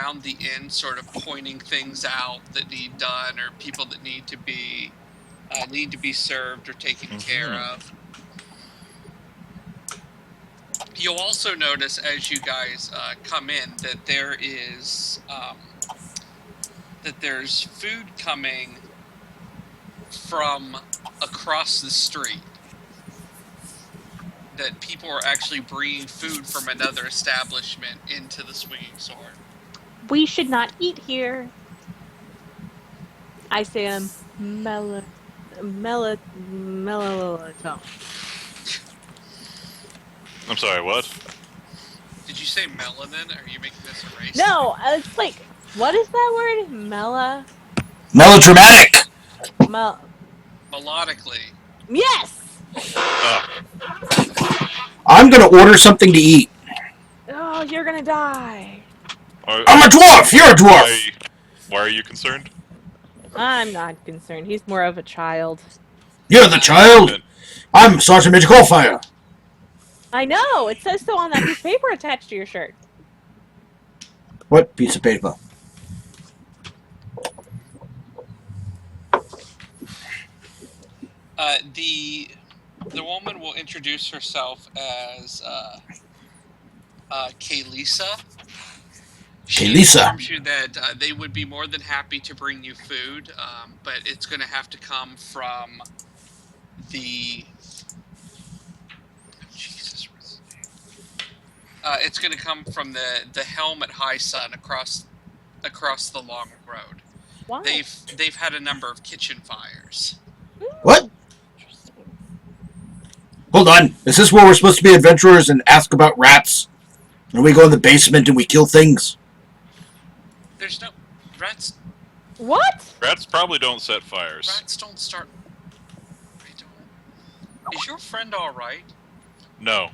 around the inn, sort of pointing things out that need done, or people that need to be served or taken care of. You'll also notice as you guys come in that there's food coming from across the street. That people are actually bringing food from another establishment into the Swinging Sword. We should not eat here. I say melatonin. I'm sorry, what? Did you say melanin? Are you making this a race? No, it's like, what is that word? Melodramatic! Melodically. Yes! I'm gonna order something to eat. Oh, you're gonna die. I'm a dwarf! You're a dwarf! Why are you concerned? I'm not concerned. He's more of a child. You're the child! I'm Sergeant Major Coalfire! I know! It says so on that piece of paper attached to your shirt. What piece of paper? The woman will introduce herself as Kaylisa. She informs you that they would be more than happy to bring you food, but it's going to have to come from the... Jesus. It's going to come from the helm at High Sun across the long road. Why? They've had a number of kitchen fires. What? Hold on. Is this where we're supposed to be adventurers and ask about rats? And we go in the basement and we kill things? There's no... Rats... What? Rats probably don't set fires. Rats don't start... I don't... Is your friend alright? No.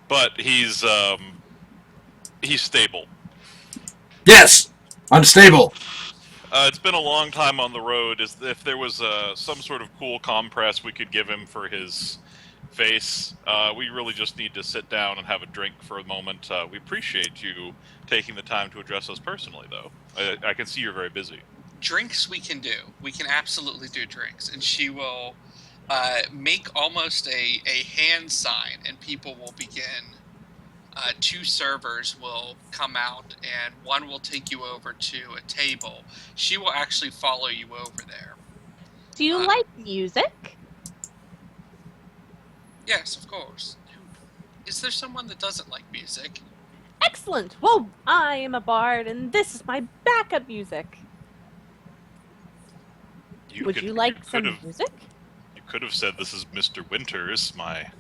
But he's stable. Yes! I'm stable. It's been a long time on the road. If there was some sort of cool compress we could give him for his face, we really just need to sit down and have a drink for a moment. We appreciate you taking the time to address us personally, though. I can see you're very busy. Drinks we can do. We can absolutely do drinks. And she will make almost a hand sign, and people will begin... two servers will come out, and one will take you over to a table. She will actually follow you over there. Do you like music? Yes, of course. Is there someone that doesn't like music? Excellent! Well, I am a bard, and this is my backup music. Would you like some music? You could have said this is Mr. Winters, my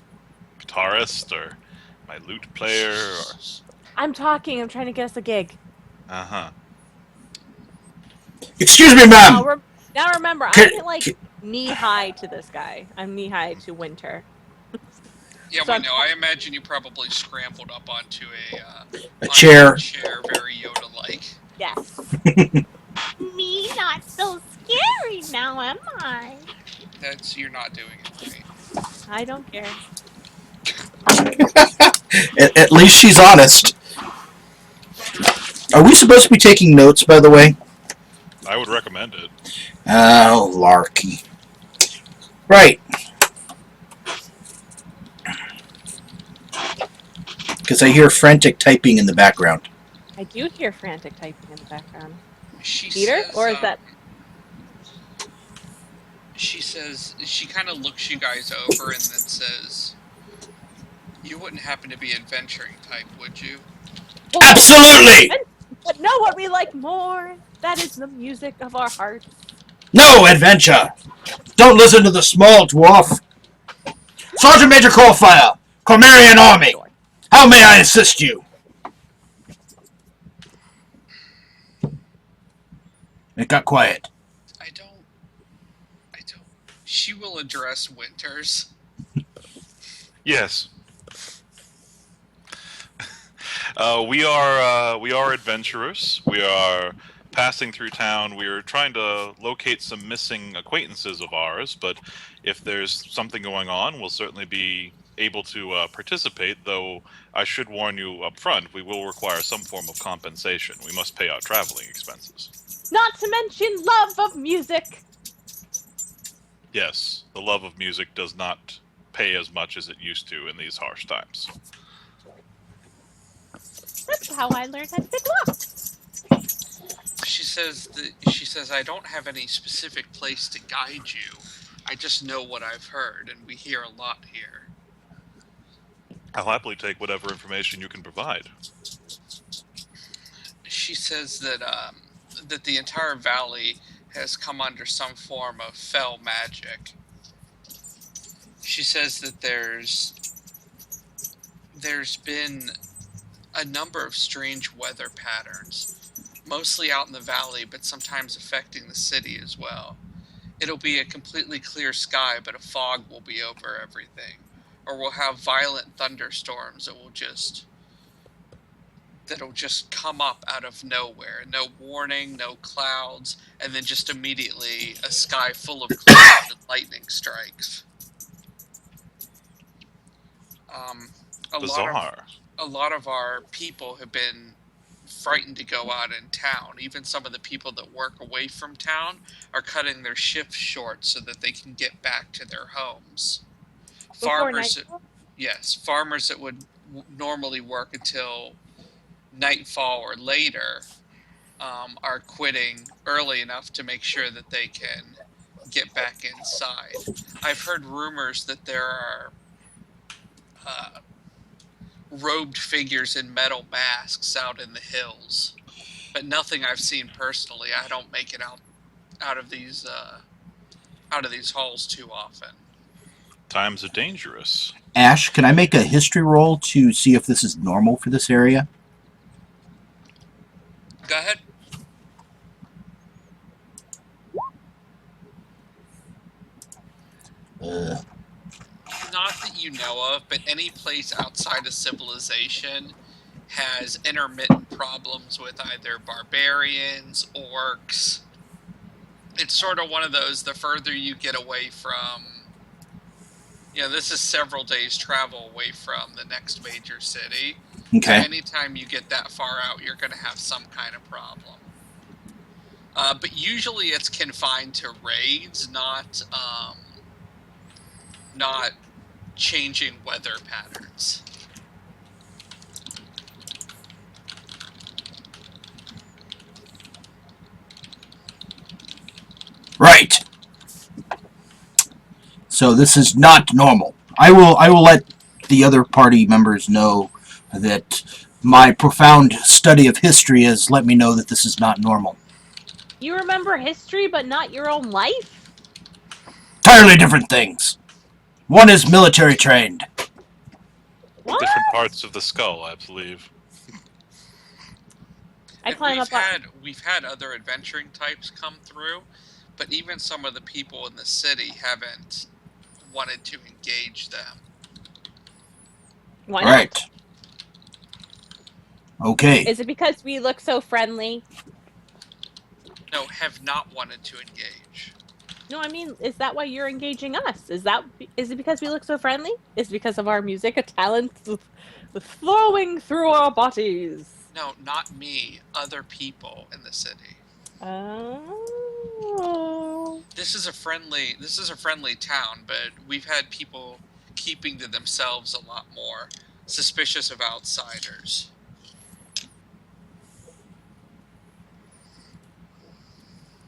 guitarist, or... my lute player, or... I'm trying to get us a gig. Uh-huh. Excuse me, ma'am! Now remember, I'm knee-high to this guy. I'm knee-high to Winter. Yeah, so we know. I imagine you probably scrambled up onto a chair. Very Yoda-like. Yes. Me not so scary now, am I? You're not doing it right. I don't care. At least she's honest. Are we supposed to be taking notes, by the way? I would recommend it. Oh, larky. Right. Because I hear frantic typing in the background. I do hear frantic typing in the background. Peter? Or is that... She says... She kind of looks you guys over and then says... You wouldn't happen to be adventuring type, would you? Well, absolutely! But know what we like more? That is the music of our hearts. No adventure! Don't listen to the small dwarf! Sergeant Major Coalfire, Cormarian Army! How may I assist you? It got quiet. I don't... She will address Winters. Yes. We are adventurers. We are passing through town. We are trying to locate some missing acquaintances of ours, but if there's something going on, we'll certainly be able to participate, though I should warn you up front, we will require some form of compensation. We must pay our traveling expenses. Not to mention love of music. Yes, the love of music does not pay as much as it used to in these harsh times. That's how I learned how to fiddle. She says I don't have any specific place to guide you. I just know what I've heard, and we hear a lot here. I'll happily take whatever information you can provide. She says that that the entire valley has come under some form of fell magic. She says that there's been a number of strange weather patterns, mostly out in the valley, but sometimes affecting the city as well. It'll be a completely clear sky, but a fog will be over everything. Or we'll have violent thunderstorms that'll just come up out of nowhere. No warning, no clouds, and then just immediately a sky full of clouds and lightning strikes. Bizarre. A lot of our people have been frightened to go out in town. Even some of the people that work away from town are cutting their shifts short so that they can get back to their homes. Farmers that would normally work until nightfall or later are quitting early enough to make sure that they can get back inside. I've heard rumors that there are robed figures in metal masks out in the hills, but nothing I've seen personally. I don't make it out of these halls too often. Times are dangerous. Ash, can I make a history roll to see if this is normal for this area? Go ahead. Not that you know of, but any place outside of civilization has intermittent problems with either barbarians, orcs. It's sort of one of those, the further you get away from, this is several days travel away from the next major city. Okay. So anytime you get that far out, you're going to have some kind of problem. But usually it's confined to raids, not changing weather patterns. Right. So this is not normal. I will let the other party members know that my profound study of history has let me know that this is not normal. You remember history, but not your own life? Entirely different things. One is military trained. What? Different parts of the skull, I believe. We've had other adventuring types come through, but even some of the people in the city haven't wanted to engage them. Why not? Right. Okay. Is it because we look so friendly? No, have not wanted to engage. No, I mean, is that why you're engaging us? Is it because we look so friendly? Is it because of our music, a talent flowing through our bodies? No, not me. Other people in the city. Oh. This is a friendly town, but we've had people keeping to themselves a lot more, suspicious of outsiders.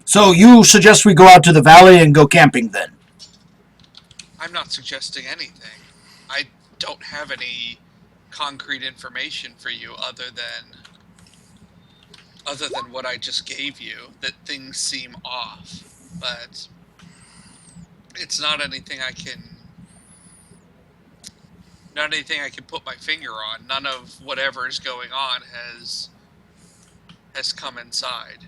So you suggest we go out to the valley and go camping then? I'm not suggesting anything. I don't have any concrete information for you other than what I just gave you, that things seem off. But it's not anything I can put my finger on. None of whatever is going on has come inside.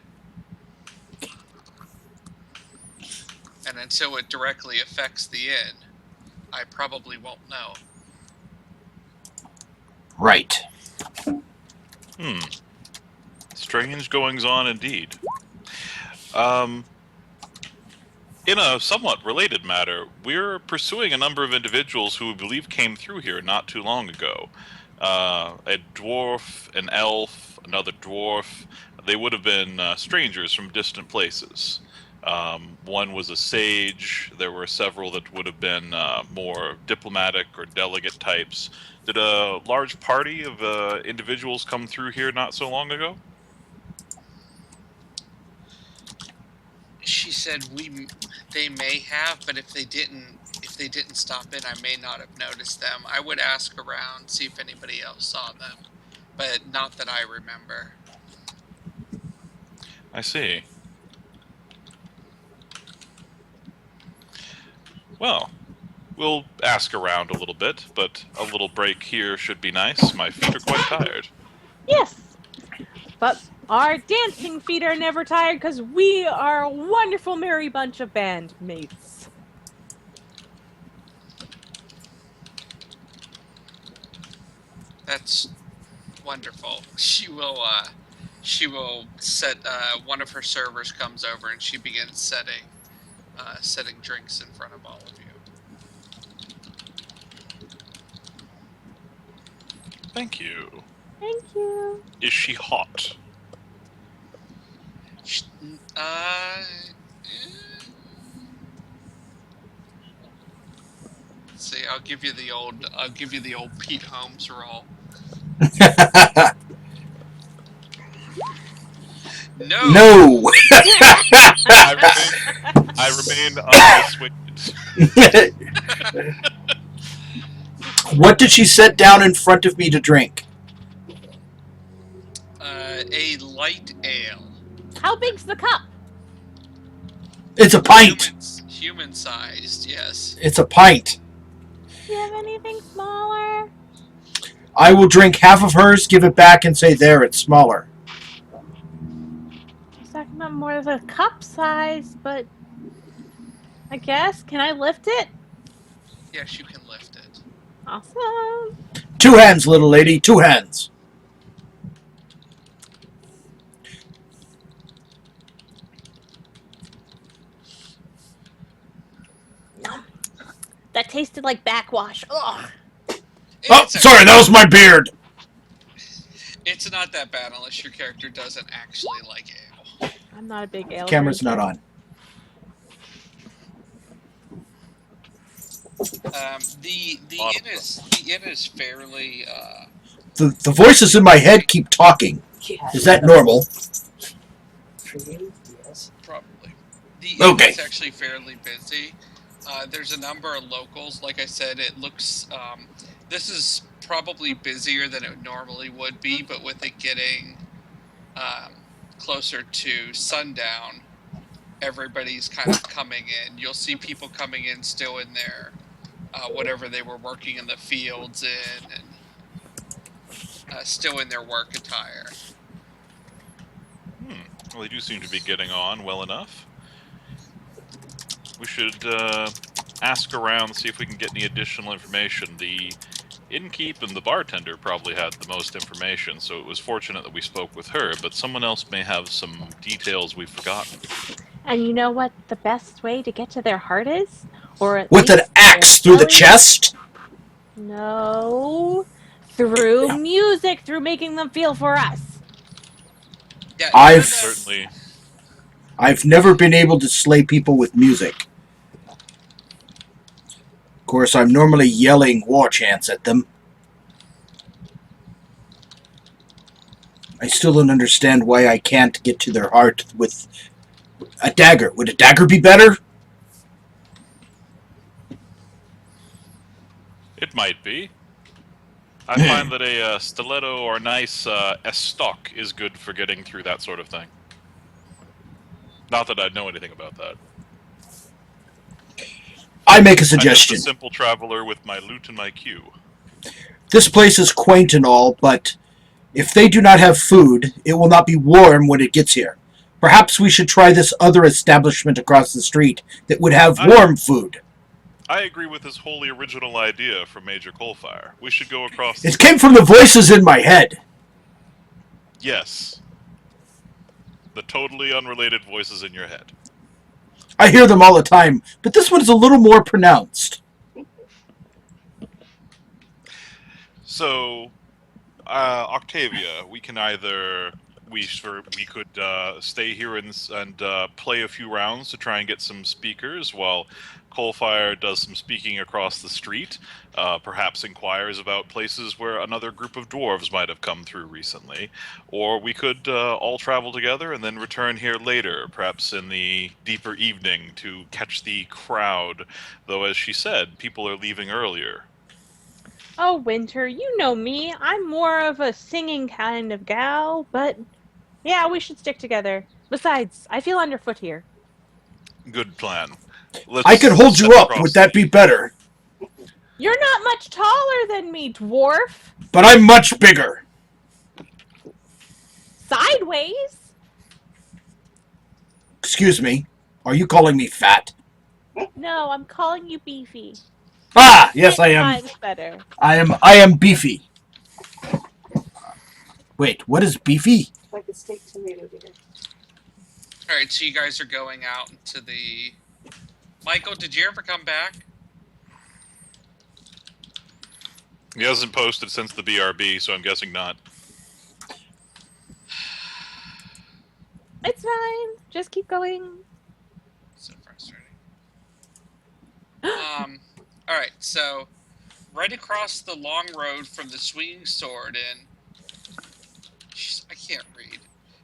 And until it directly affects the inn, I probably won't know. Right. Strange goings on indeed. In a somewhat related matter, we're pursuing a number of individuals who we believe came through here not too long ago. A dwarf, an elf, another dwarf. They would have been strangers from distant places. One was a sage. There were several that would have been more diplomatic or delegate types. Did a large party of individuals come through here not so long ago? She said they may have, but if they didn't stop in, I may not have noticed them. I would ask around, see if anybody else saw them, but not that I remember. I see. Well, we'll ask around a little bit, but a little break here should be nice. My feet are quite tired. Yes, but our dancing feet are never tired because we are a wonderful merry bunch of bandmates. That's wonderful. She will set one of her servers comes over and she begins setting drinks in front of all of you. Thank you. Thank you. Is she hot? Let's see, I'll give you the old Pete Holmes roll. No. No. I remain unpersuaded. What did she set down in front of me to drink? A light ale. How big's the cup? It's a pint. Human sized, yes. It's a pint. Do you have anything smaller? I will drink half of hers, give it back, and say, there, it's smaller. I was talking about more of a cup size, but I guess. Can I lift it? Yes, you can lift it. Awesome. 2 hands, little lady, 2 hands. That tasted like backwash. Ugh. Oh, sorry, that was my beard. It's not that bad unless your character doesn't actually like ale. I'm not a big ale. Camera's drinker. not on. The inn is fairly The voices in my head keep talking. Is that normal? For you, yes. probably. The inn Okay. is actually fairly busy. There's a number of locals. Like I said, it looks. This is probably busier than it normally would be, but with it getting closer to sundown, everybody's kind of coming in. You'll see people coming in still in their whatever they were working in the fields in, and still in their work attire. Well, they do seem to be getting on well enough. We should ask around, see if we can get any additional information. The innkeep and the bartender probably had the most information, so it was fortunate that we spoke with her, but someone else may have some details we've forgotten. And you know what the best way to get to their heart is? Or at With an least axe their through the belly? chest? No. Through music, through making them feel for us. Yeah, I've- Certainly. I've never been able to slay people with music. Of course, I'm normally yelling war chants at them. I still don't understand why I can't get to their heart with a dagger. Would a dagger be better? It might be. I find that a stiletto or a nice estoc is good for getting through that sort of thing. Not that I know anything about that. I make a I'm just suggestion. a simple traveler with my loot and my queue. This place is quaint and all, but if they do not have food, it will not be warm when it gets here. Perhaps we should try this other establishment across the street that would have warm food. I agree with this wholly original idea from Major Coalfire. We should go across the... It came from the voices in my head. Yes. The totally unrelated voices in your head. I hear them all the time, but this one is a little more pronounced. So, Octavia, we can either we could stay here and play a few rounds to try and get some speakers while Coalfire does some speaking across the street. Perhaps inquires about places where another group of dwarves might have come through recently, or we could all travel together and then return here later, perhaps in the deeper evening, to catch the crowd. Though, as she said, people are leaving earlier. Oh, Winter, you know me. I'm more of a singing kind of gal, but yeah, we should stick together. Besides, I feel underfoot here. Good plan. I could hold you step up. across Would that be better? You're not much taller than me, dwarf. But I'm much bigger. Sideways? Excuse me. Are you calling me fat? No, I'm calling you beefy. Ah, yes, I am. 10 times better. I am beefy. Wait, what is beefy? Like a steak tomato dinner. All right, so you guys are going out into the. Michael, did you ever come back? He hasn't posted since the BRB, so I'm guessing not. It's fine. Just keep going. So frustrating. All right, so right across the long road from the Swinging Sword Inn. Jeez, I can't read.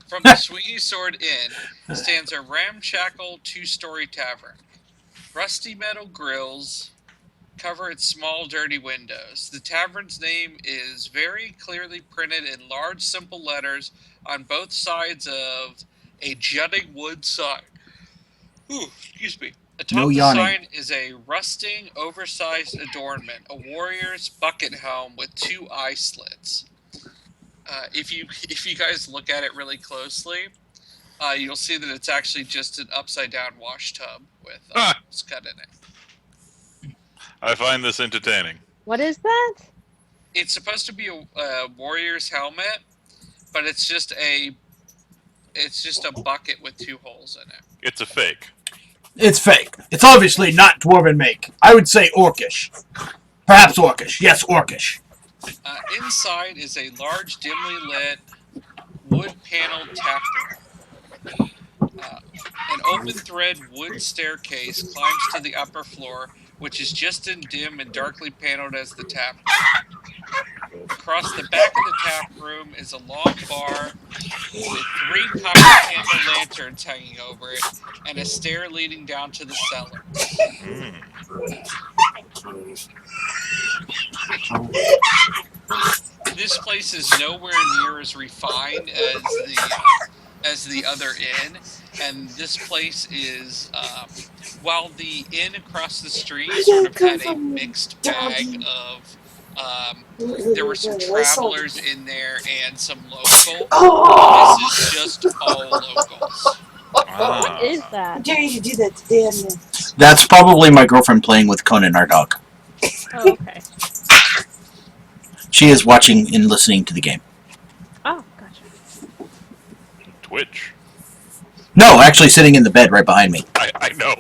From the Swinging Sword Inn stands a ramshackle two-story tavern. Rusty metal grills cover its small, dirty windows. The tavern's name is very clearly printed in large, simple letters on both sides of a jutting wood sign. Ooh, excuse me. Atop No the yawning. sign is a rusting, oversized adornment, a warrior's bucket helm with 2 eye slits. If you guys look at it really closely, you'll see that it's actually just an upside-down wash tub with scud in it. I find this entertaining. What is that? It's supposed to be a warrior's helmet, but it's just a bucket with 2 holes in it. It's a fake. It's fake. It's obviously not dwarven make. I would say orcish. Perhaps orcish. Yes, orcish. Inside is a large, dimly lit, wood-paneled tap room. An open-thread wood staircase climbs to the upper floor, which is just as dim and darkly paneled as the tap room. Across the back of the tap room is a long bar with 3 copper candle lanterns hanging over it, and a stair leading down to the cellar. This place is nowhere near as refined as the other inn, and this place is, while the inn across the street sort of had a mixed bag of, there were some travelers in there and some local. This is just all locals. What is How that? dare you do that to Dan? That's probably my girlfriend playing with Conan, our dog. Oh, okay. She is watching and listening to the game. Oh, gotcha. Twitch. No, actually sitting in the bed right behind me. I know.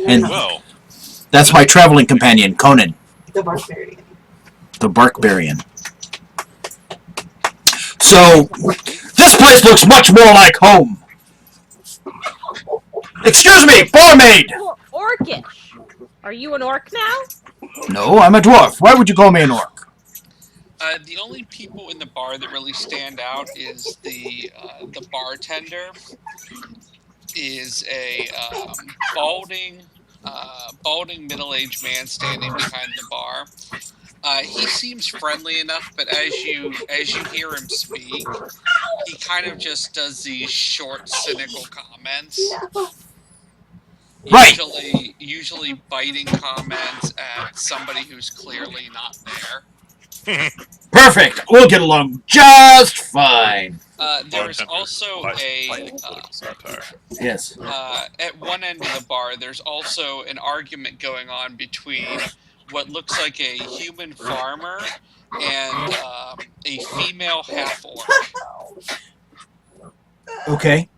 And Well, that's my traveling companion, Conan, The barbarian. the Barkbarian. So, this place looks much more like home. Excuse me, barmaid! Or orcish. Are you an orc now? No, I'm a dwarf. Why would you call me an orc? The only people in the bar that really stand out is the bartender. Is a balding middle-aged man standing behind the bar. He seems friendly enough, but as you hear him speak, he kind of just does these short, cynical comments. Right. Usually biting comments at somebody who's clearly not there. Perfect. We'll get along just fine. There's also satire. Yes. at one end of the bar, there's also an argument going on between what looks like a human farmer and a female half-orc. Okay.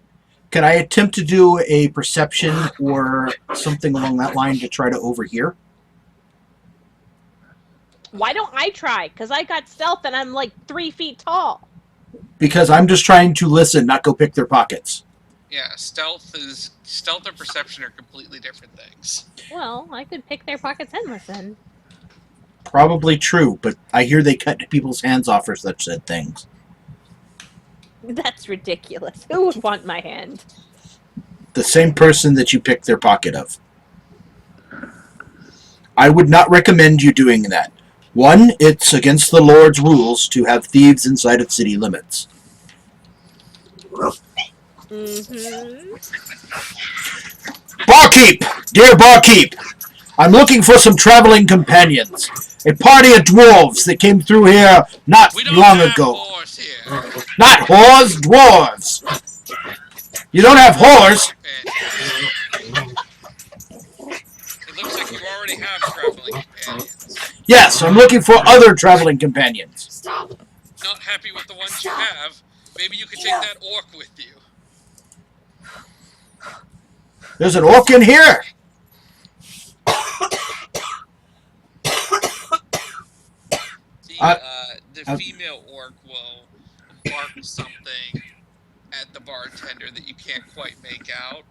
Can I attempt to do a perception or something along that line to try to overhear? Why don't I try? Because I got stealth and I'm like 3 feet tall. Because I'm just trying to listen, not go pick their pockets. Yeah, stealth and perception are completely different things. Well, I could pick their pockets and listen. Probably true, but I hear they cut people's hands off for such said things. That's ridiculous. Who would want my hand? The same person that you picked their pocket of. I would not recommend you doing that. One, it's against the Lord's rules to have thieves inside of city limits. Mm-hmm. Barkeep! Dear Barkeep! I'm looking for some traveling companions. A party of dwarves that came through here not We don't long have ago. whores here. Not whores, dwarves! You don't have whores? It looks like you already have traveling companions. Yes, I'm looking for other traveling companions. Stop. Not happy with the ones you have? Maybe you could take that orc with you. There's an orc in here! The female orc will bark something at the bartender that you can't quite make out.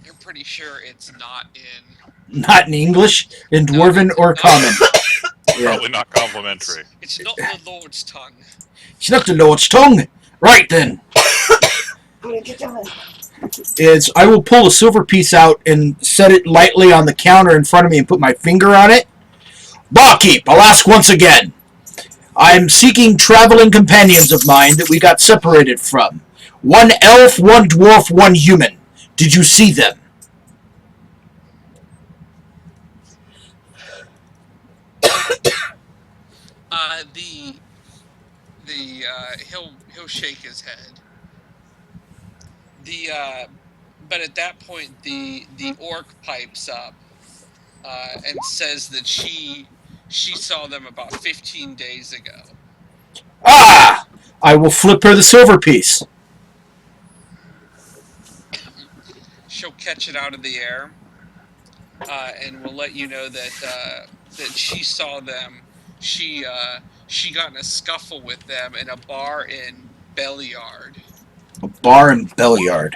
You're pretty sure it's not in. Not in English, in Dwarven or Common. Yeah. Probably not complimentary. It's not the Lord's tongue. It's not the Lord's tongue. Right then. I'm gonna get down. Is I will pull a silver piece out and set it lightly on the counter in front of me and put my finger on it. Barkeep, I'll ask once again. I'm seeking traveling companions of mine that we got separated from. One elf, one dwarf, one human. Did you see them? He'll shake his head. But at that point the orc pipes up and says that she saw them about 15 days ago. Ah! I will flip her the silver piece. She'll catch it out of the air, and will let you know that she saw them. She got in a scuffle with them in a bar in Belliard. A bar in Belliard.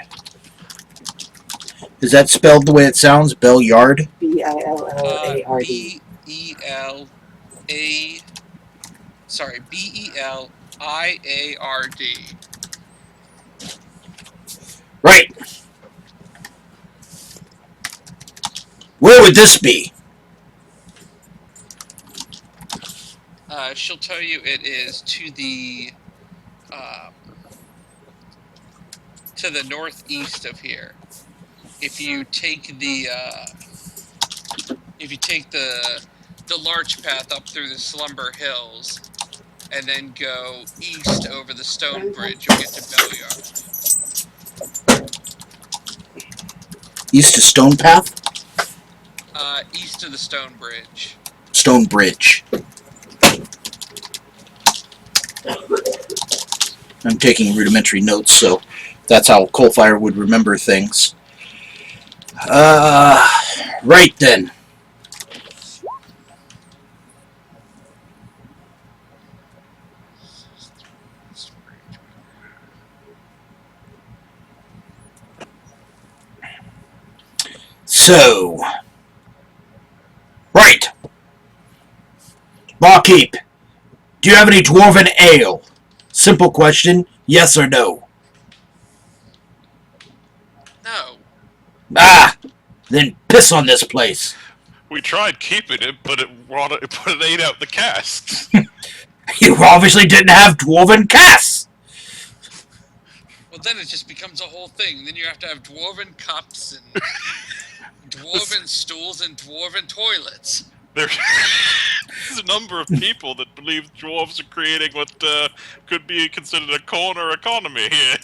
Is that spelled the way it sounds? Belliard? Billard. Beliard. Right. Where would this be? She'll tell you it is to the northeast of here. If you take the larch path up through the Slumber Hills, and then go east over the Stone Bridge, you'll get to Belliard. East of Stone Path? East of the Stone Bridge. Stone Bridge. I'm taking rudimentary notes, so that's how Coalfire would remember things. Right then. So, right. Barkeep, do you have any dwarven ale? Simple question, yes or no? No. Ah, then piss on this place. We tried keeping it, but it ate out the casks. You obviously didn't have dwarven casks. Well, then it just becomes a whole thing. Then you have to have dwarven cups and dwarven stools and dwarven toilets. There's a number of people that believe dwarves are creating what could be considered a corner economy here.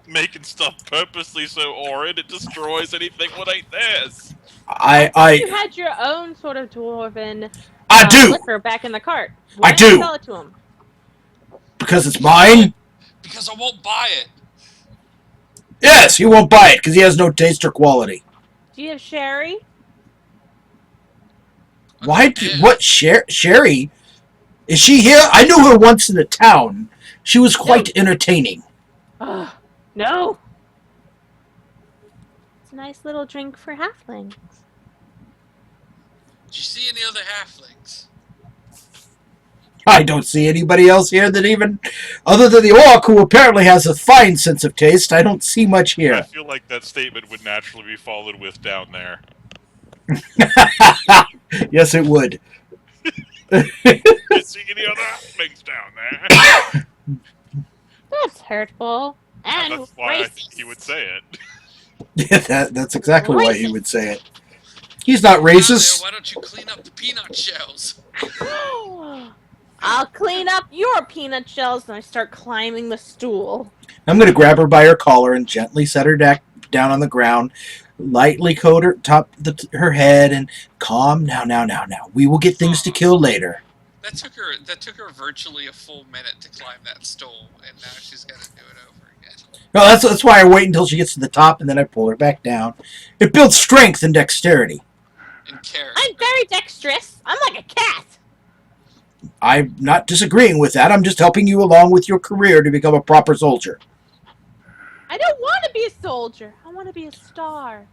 Making stuff purposely so horrid it destroys anything what ain't theirs. You I had your own sort of dwarven do. liquor back in the cart. I Why didn't you do sell it to him? because it's mine. Because I won't buy it. Yes, he won't buy it because he has no taste or quality. Do you have sherry? Why? Eh, What? Sherry? Is she here? I knew her once in the town. She was quite entertaining. Ugh, no. It's a nice little drink for halflings. Did you see any other halflings? I don't see anybody else here that even, other than the orc, who apparently has a fine sense of taste. I don't see much I here. feel like that statement would naturally be followed with down there. Yes, it would. You see any other things down there? That's hurtful. And That's why I racist. think he would say it. Yeah, that's exactly why he Racist. would say it. He's not Down there, racist. why don't you clean up the peanut shells? I'll clean up your peanut shells and I start climbing the stool. I'm going to grab her by her collar and gently set her down on the ground, lightly coat her her head, and calm. Now. We will get things to kill later. That took her virtually a full minute to climb that stool, and now she's got to do it over again. No, that's why I wait until she gets to the top and then I pull her back down. It builds strength and dexterity. And character. I'm very dexterous. I'm like a cat. I'm not disagreeing with that. I'm just helping you along with your career to become a proper soldier. I don't want to be a soldier. I want to be a star.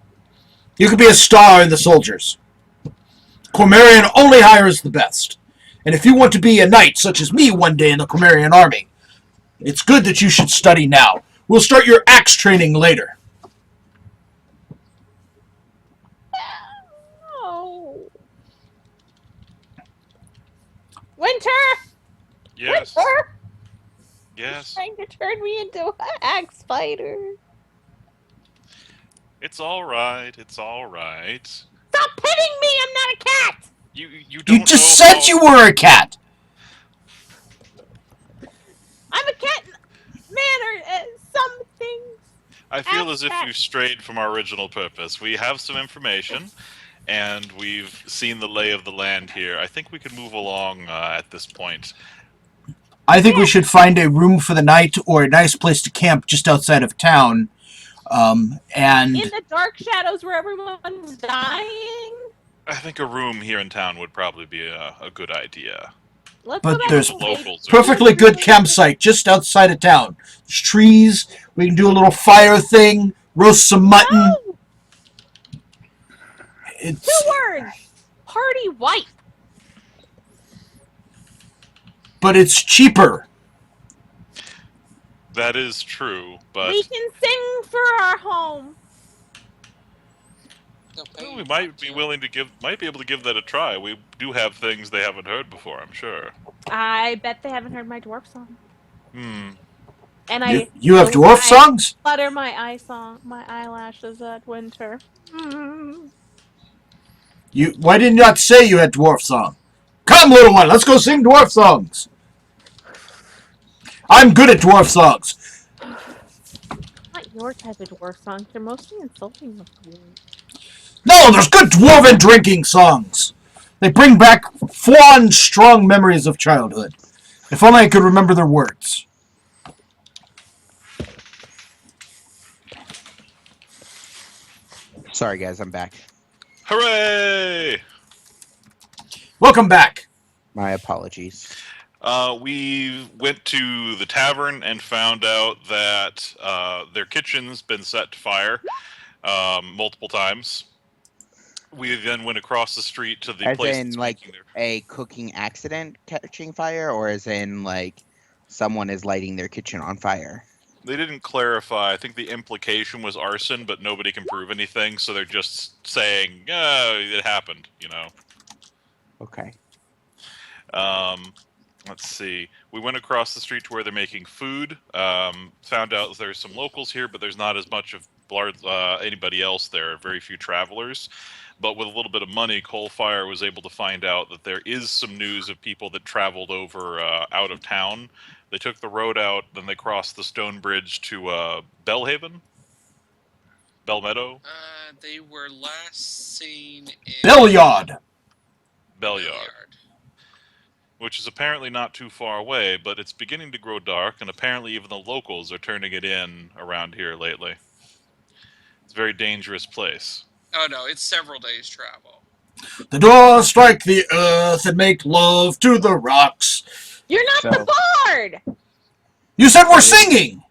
You could be a star in the soldiers. Cormarian only hires the best. And if you want to be a knight such as me one day in the Cormarian army, it's good that you should study now. We'll start your axe training later. No. Winter! Yes. Winter! Yes. Trying to turn me into an axe fighter. It's all right. It's all right. Stop pitting me! I'm not a cat! You don't You just know said how- you were a cat. I'm a cat man or some things. I feel as if Cat. you've strayed from our original purpose. We have some information, and we've seen the lay of the land here. I think we can move along at this point. I think we should find a room for the night or a nice place to camp just outside of town. And In the dark shadows where everyone's dying. I think a room here in town would probably be a good idea. Let's But go back there's to the cave. locals. perfectly good campsite just outside of town. There's trees. We can do a little fire thing. Roast some mutton. No! It's 2 words. Party white. but it's cheaper. That is true, but We can sing for our home. They'll pay well, you we might not be to. willing to might be able to give that a try. We do have things they haven't heard before, I'm sure. I bet they haven't heard my dwarf song. And You have dwarf songs? Flutter my eyelashes at winter. Mm. Why did you not say you had dwarf song? Come, little one, let's go sing dwarf songs. I'm good at dwarf songs. Not your type of dwarf songs. They're mostly insulting with you. No, there's good dwarven drinking songs. They bring back fond, strong memories of childhood. If only I could remember their words. Sorry, guys, I'm back. Hooray! Welcome back. My apologies. We went to the tavern and found out that their kitchen's been set to fire multiple times. We then went across the street to the As place in, that's like, making their... a cooking accident catching fire, or as in, like, someone is lighting their kitchen on fire? They didn't clarify. I think the implication was arson, but nobody can prove anything, so they're just saying, it happened, you know. Okay. Let's see. We went across the street to where they're making food. Found out there's some locals here, but there's not as much of anybody else there. Very few travelers. But with a little bit of money, Coalfire was able to find out that there is some news of people that traveled over out of town. They took the road out, then they crossed the stone bridge to Bellhaven. Belmeadow? They were last seen in Bellyard. Bellyard. Which is apparently not too far away, but it's beginning to grow dark, and apparently even the locals are turning it in around here lately. It's a very dangerous place. Oh no, it's several days' travel. The doors strike the earth and make love to the rocks. You're not the bard! You said we're singing!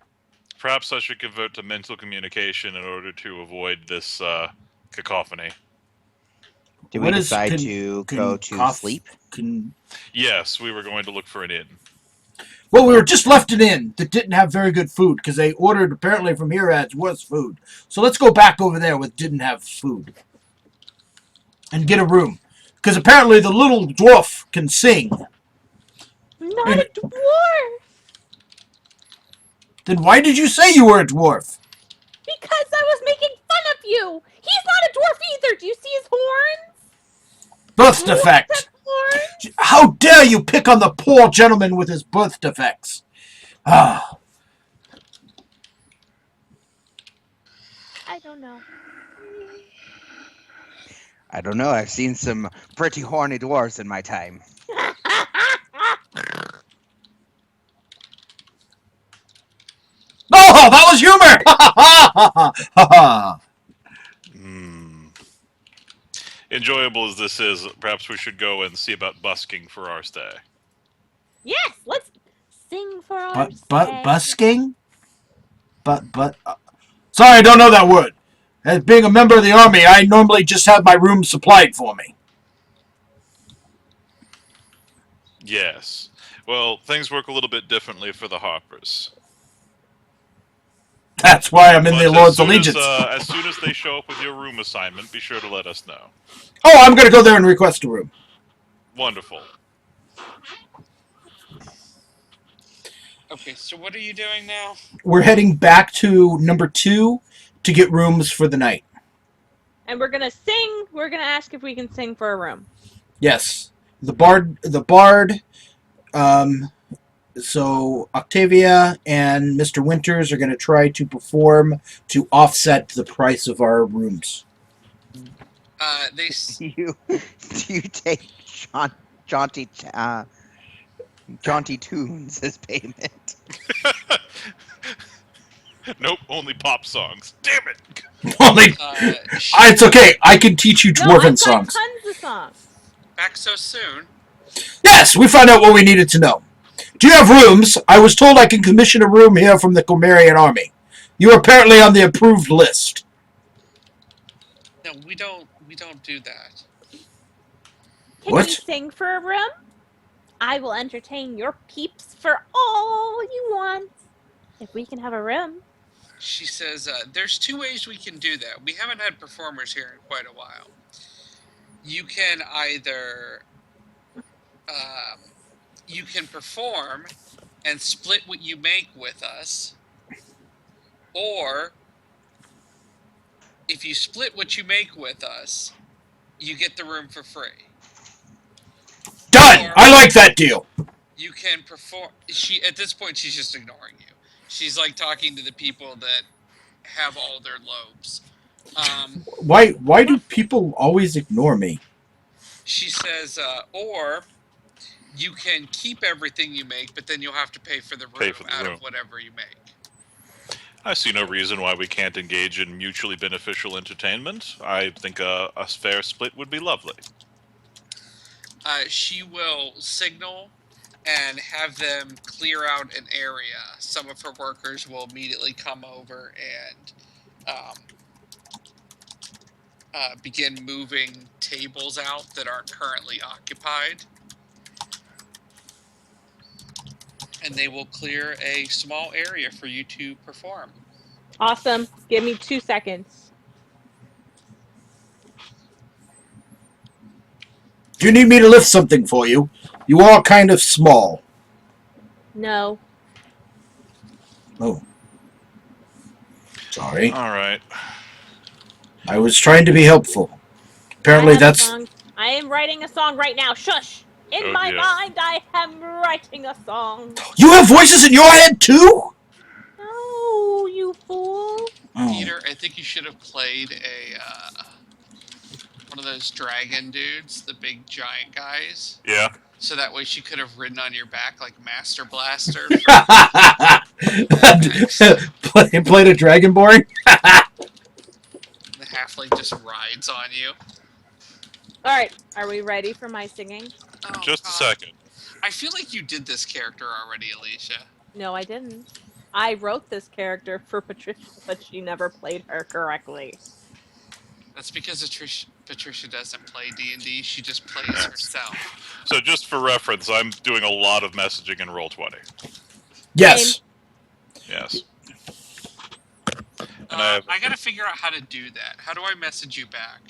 Perhaps I should convert to mental communication in order to avoid this cacophony. Did we What is decide con- to con- go to cough- sleep? Yes, we were going to look for an inn. Well, we were just left an inn that didn't have very good food because they ordered apparently from here as worse food. So let's go back over there with didn't have food and get a room because apparently the little dwarf can sing. Not a dwarf! Then why did you say you were a dwarf? Because I was making fun of you! He's not a dwarf either! Do you see his horns? Birth defect. Horns? How dare you pick on the poor gentleman with his birth defects? Ah, I don't know. I don't know. I've seen some pretty horny dwarves in my time. oh, that was humor! Ha ha ha ha ha! Enjoyable as this is, perhaps we should go and see about busking for our stay. Yes, let's sing for our Busking? Sorry, I don't know that word. As being a member of the army, I normally just have my room supplied for me. Yes. Well, things work a little bit differently for the Harpers. That's why I'm in the But Lord's Allegiance. as soon as they show up with your room assignment, be sure to let us know. Oh, I'm going to go there and request a room. Wonderful. Okay, so what are you doing now? We're heading back to number 2 to get rooms for the night. And we're gonna sing. We're gonna ask if we can sing for a room. Yes. The bard, so Octavia and Mr. Winters are going to try to perform to offset the price of our rooms. Do you take jaunty tunes as payment? Nope, only pop songs. Damn it! Only, it's okay. I can teach you No, I've dwarven got songs. tons of songs. Back so soon? Yes, we found out what we needed to know. Do you have rooms? I was told I can commission a room here from the Comerian army. You are apparently on the approved list. No, we don't do that. Can What? we sing for a room? I will entertain your peeps for all you want. If we can have a room. She says, there's 2 ways we can do that. We haven't had performers here in quite a while. You can either you can perform and split what you make with us, or if you split what you make with us, you get the room for free. Done! I like that deal. You can perform. At this point, she's just ignoring you. She's like talking to the people that have all their lobes. Why do people always ignore me? She says, or you can keep everything you make, but then you'll have to pay for the room out of whatever you make. I see no reason why we can't engage in mutually beneficial entertainment. I think a fair split would be lovely. She will signal and have them clear out an area. Some of her workers will immediately come over and begin moving tables out that aren't currently occupied. And they will clear a small area for you to perform. Awesome. Give me 2 seconds. Do you need me to lift something for you? You are kind of small. No. Oh. Sorry. All right. I was trying to be helpful. Apparently that's... I am writing a song right now. Shush! In my mind, I am writing a song. You have voices in your head, too? No, you fool. Oh. Peter, I think you should have played a one of those dragon dudes, the big giant guys. Yeah. So that way she could have ridden on your back like Master Blaster. Played a Dragonborn? The halfling just rides on you. All right, are we ready for my singing? Oh, Just a God. second. I feel like you did this character already, Alicia. No, I didn't. I wrote this character for Patricia, but she never played her correctly. That's because Patricia doesn't play D&D. She just plays herself. So just for reference, I'm doing a lot of messaging in Roll20. Yes. Yes. And I gotta figure out how to do that. How do I message you back?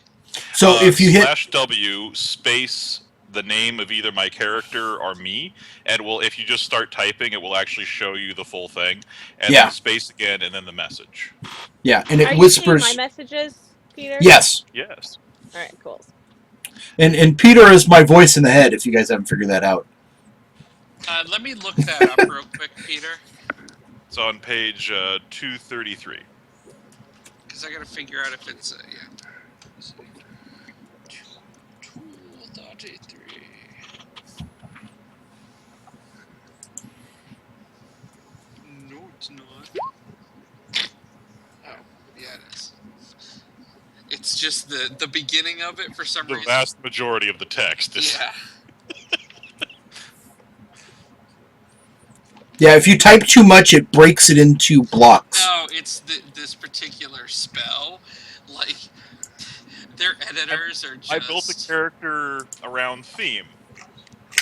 So if you hit /W space the name of either my character or me, and if you just start typing, it will actually show you the full thing, and Yeah. then space again, and then the message. yeah, and it Are whispers. you seeing my messages, Peter? Yes. Yes. All right, cool. And Peter is my voice in the head, if you guys haven't figured that out. Let me look that up real quick, Peter. It's on page 233. Because I gotta figure out if it's yeah. Tool 33. No, it's not. Oh, yeah, it is. It's just the beginning of it for some The reason. vast majority of the text is. Yeah. Yeah, if you type too much, it breaks it into blocks. No, it's this particular spell. Like, their editors are just. I built a character around theme.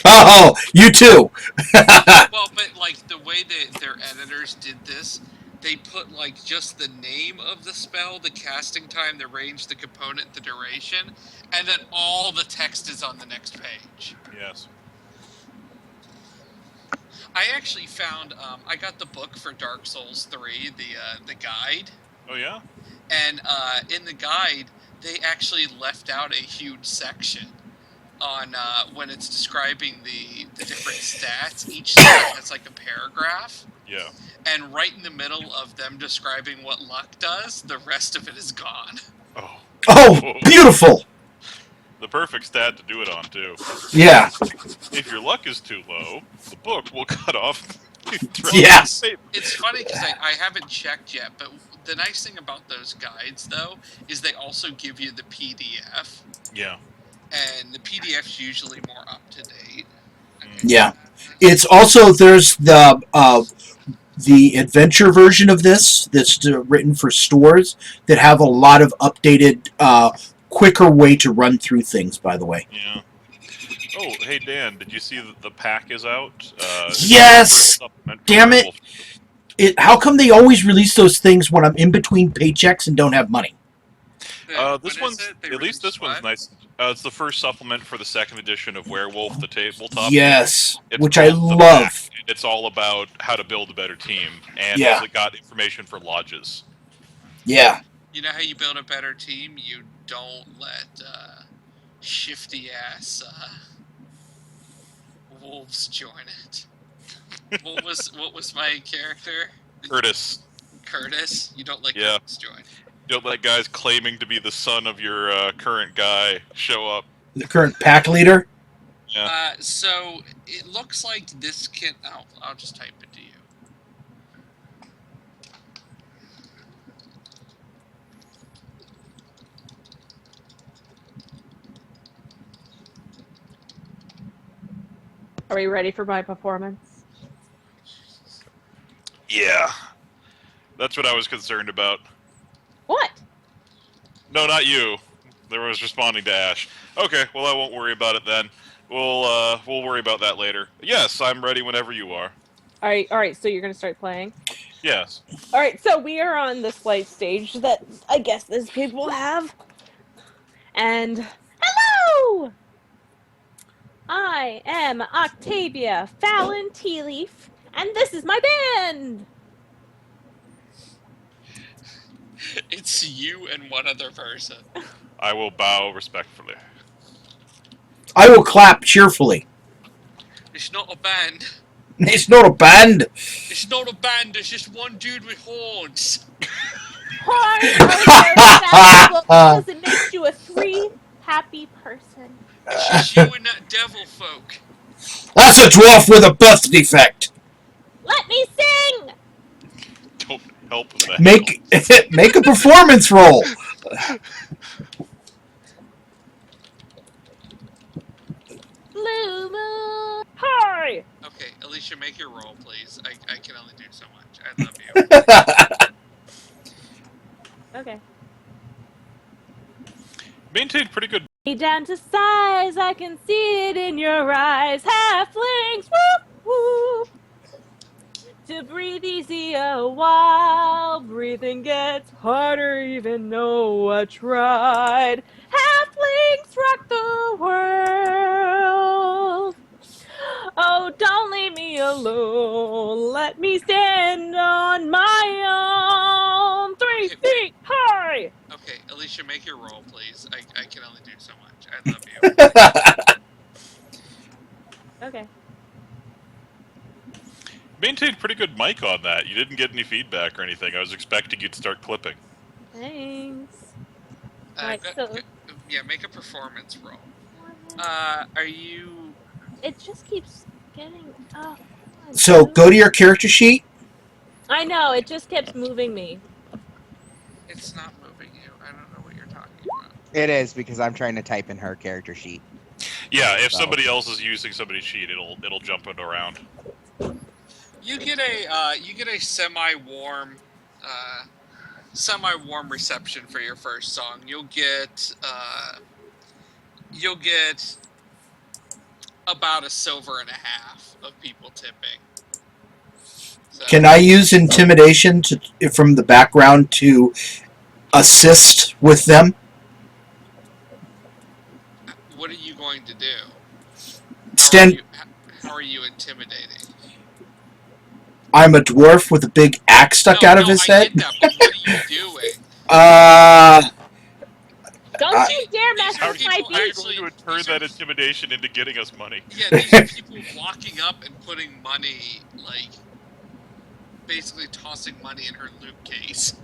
Oh, you too. Well, but like the way that their editors did this, they put like just the name of the spell, the casting time, the range, the component, the duration, and then all the text is on the next page. Yes. I actually found I got the book for Dark Souls 3, the guide, Oh yeah. and in the guide they actually left out a huge section on when it's describing the different stats. Each stat has like a paragraph. Yeah. And right in the middle of them describing what luck does, the rest of it is gone. Oh. Oh, beautiful. The perfect stat to do it on too. Yeah. If your luck is too low, the book will cut off. Yes. It's funny because I haven't checked yet, but the nice thing about those guides, though, is they also give you the PDF, Yeah. and the PDF's usually more up to date. Yeah. It's also there's the adventure version of this that's written for stores that have a lot of updated, quicker way to run through things. By the way. Yeah. Oh, hey Dan, did you see that the pack is out? Yes! Supplement for Damn it! Werewolf. How come they always release those things when I'm in between paychecks and don't have money? This one's at least this one's nice. It's the first supplement for the second edition of Werewolf, the tabletop. Yes, It's which I called The love. Pack. It's all about how to build a better team, and Yeah. it's got information for lodges. Yeah. You know how you build a better team? You don't let shifty ass wolves join it. What was my character? Curtis, Curtis. You don't let Yeah. Curtis join. don't let guys claiming to be the son of your current guy show up. The current pack leader. Yeah. So it looks like this can. I'll just type it to you. Are we ready for my performance? Yeah. That's what I was concerned about. What? No, not you. There was responding to Ash. Okay, well I won't worry about it then. We'll worry about that later. Yes, I'm ready whenever you are. All right. So you're gonna start playing. Yes. All right. So we are on this light stage that I guess these people have. And hello, I am Octavia Fallon Tealeaf, and this is my band. It's you and one other person. I will bow respectfully. I will clap cheerfully. It's not a band. It's not a band. It's not a band. It's just one dude with horns. Horns are very fashionable because it makes you a 3 happy person. Just you and that devil folk. That's a dwarf with a birth defect. Let me sing! Don't help the Make make a performance roll. Blue moon. Hi! Okay, Alicia, make your roll, please. I can only do so much. I love you. Okay. Maintained pretty good. Down to size, I can see it in your eyes. Halflings, whoop whoop. To breathe easy a while, breathing gets harder even though I tried. Halflings rock the world. Oh, don't leave me alone. Let me stand on my own. 3 Okay, feet high. Okay, Alicia, make your roll, please. I can only do so much. I love you. Okay. Maintained pretty good mic on that. You didn't get any feedback or anything. I was expecting you'd start clipping. Thanks. Uh, Right, go- so- go- yeah, make a performance roll. Are you? It just keeps getting. Oh. So go to your character sheet. I know, it just keeps moving me. It's not moving you. I don't know what you're talking about. It is because I'm trying to type in her character sheet. Yeah, if So- somebody else is using somebody's sheet, it'll jump it around. You get a semi-warm reception for your first song. You'll get about 1.5 silver of people tipping. So, Can I use intimidation from the background to assist with them? what are you going to do? Stand. How are you intimidating? I'm a dwarf with a big axe stuck out of his I head. get that, but what are you doing? Don't you dare mess How are with you my going beat! to turn that intimidation into getting us money? Yeah, these are people walking up and putting money, like, basically tossing money in her loot case.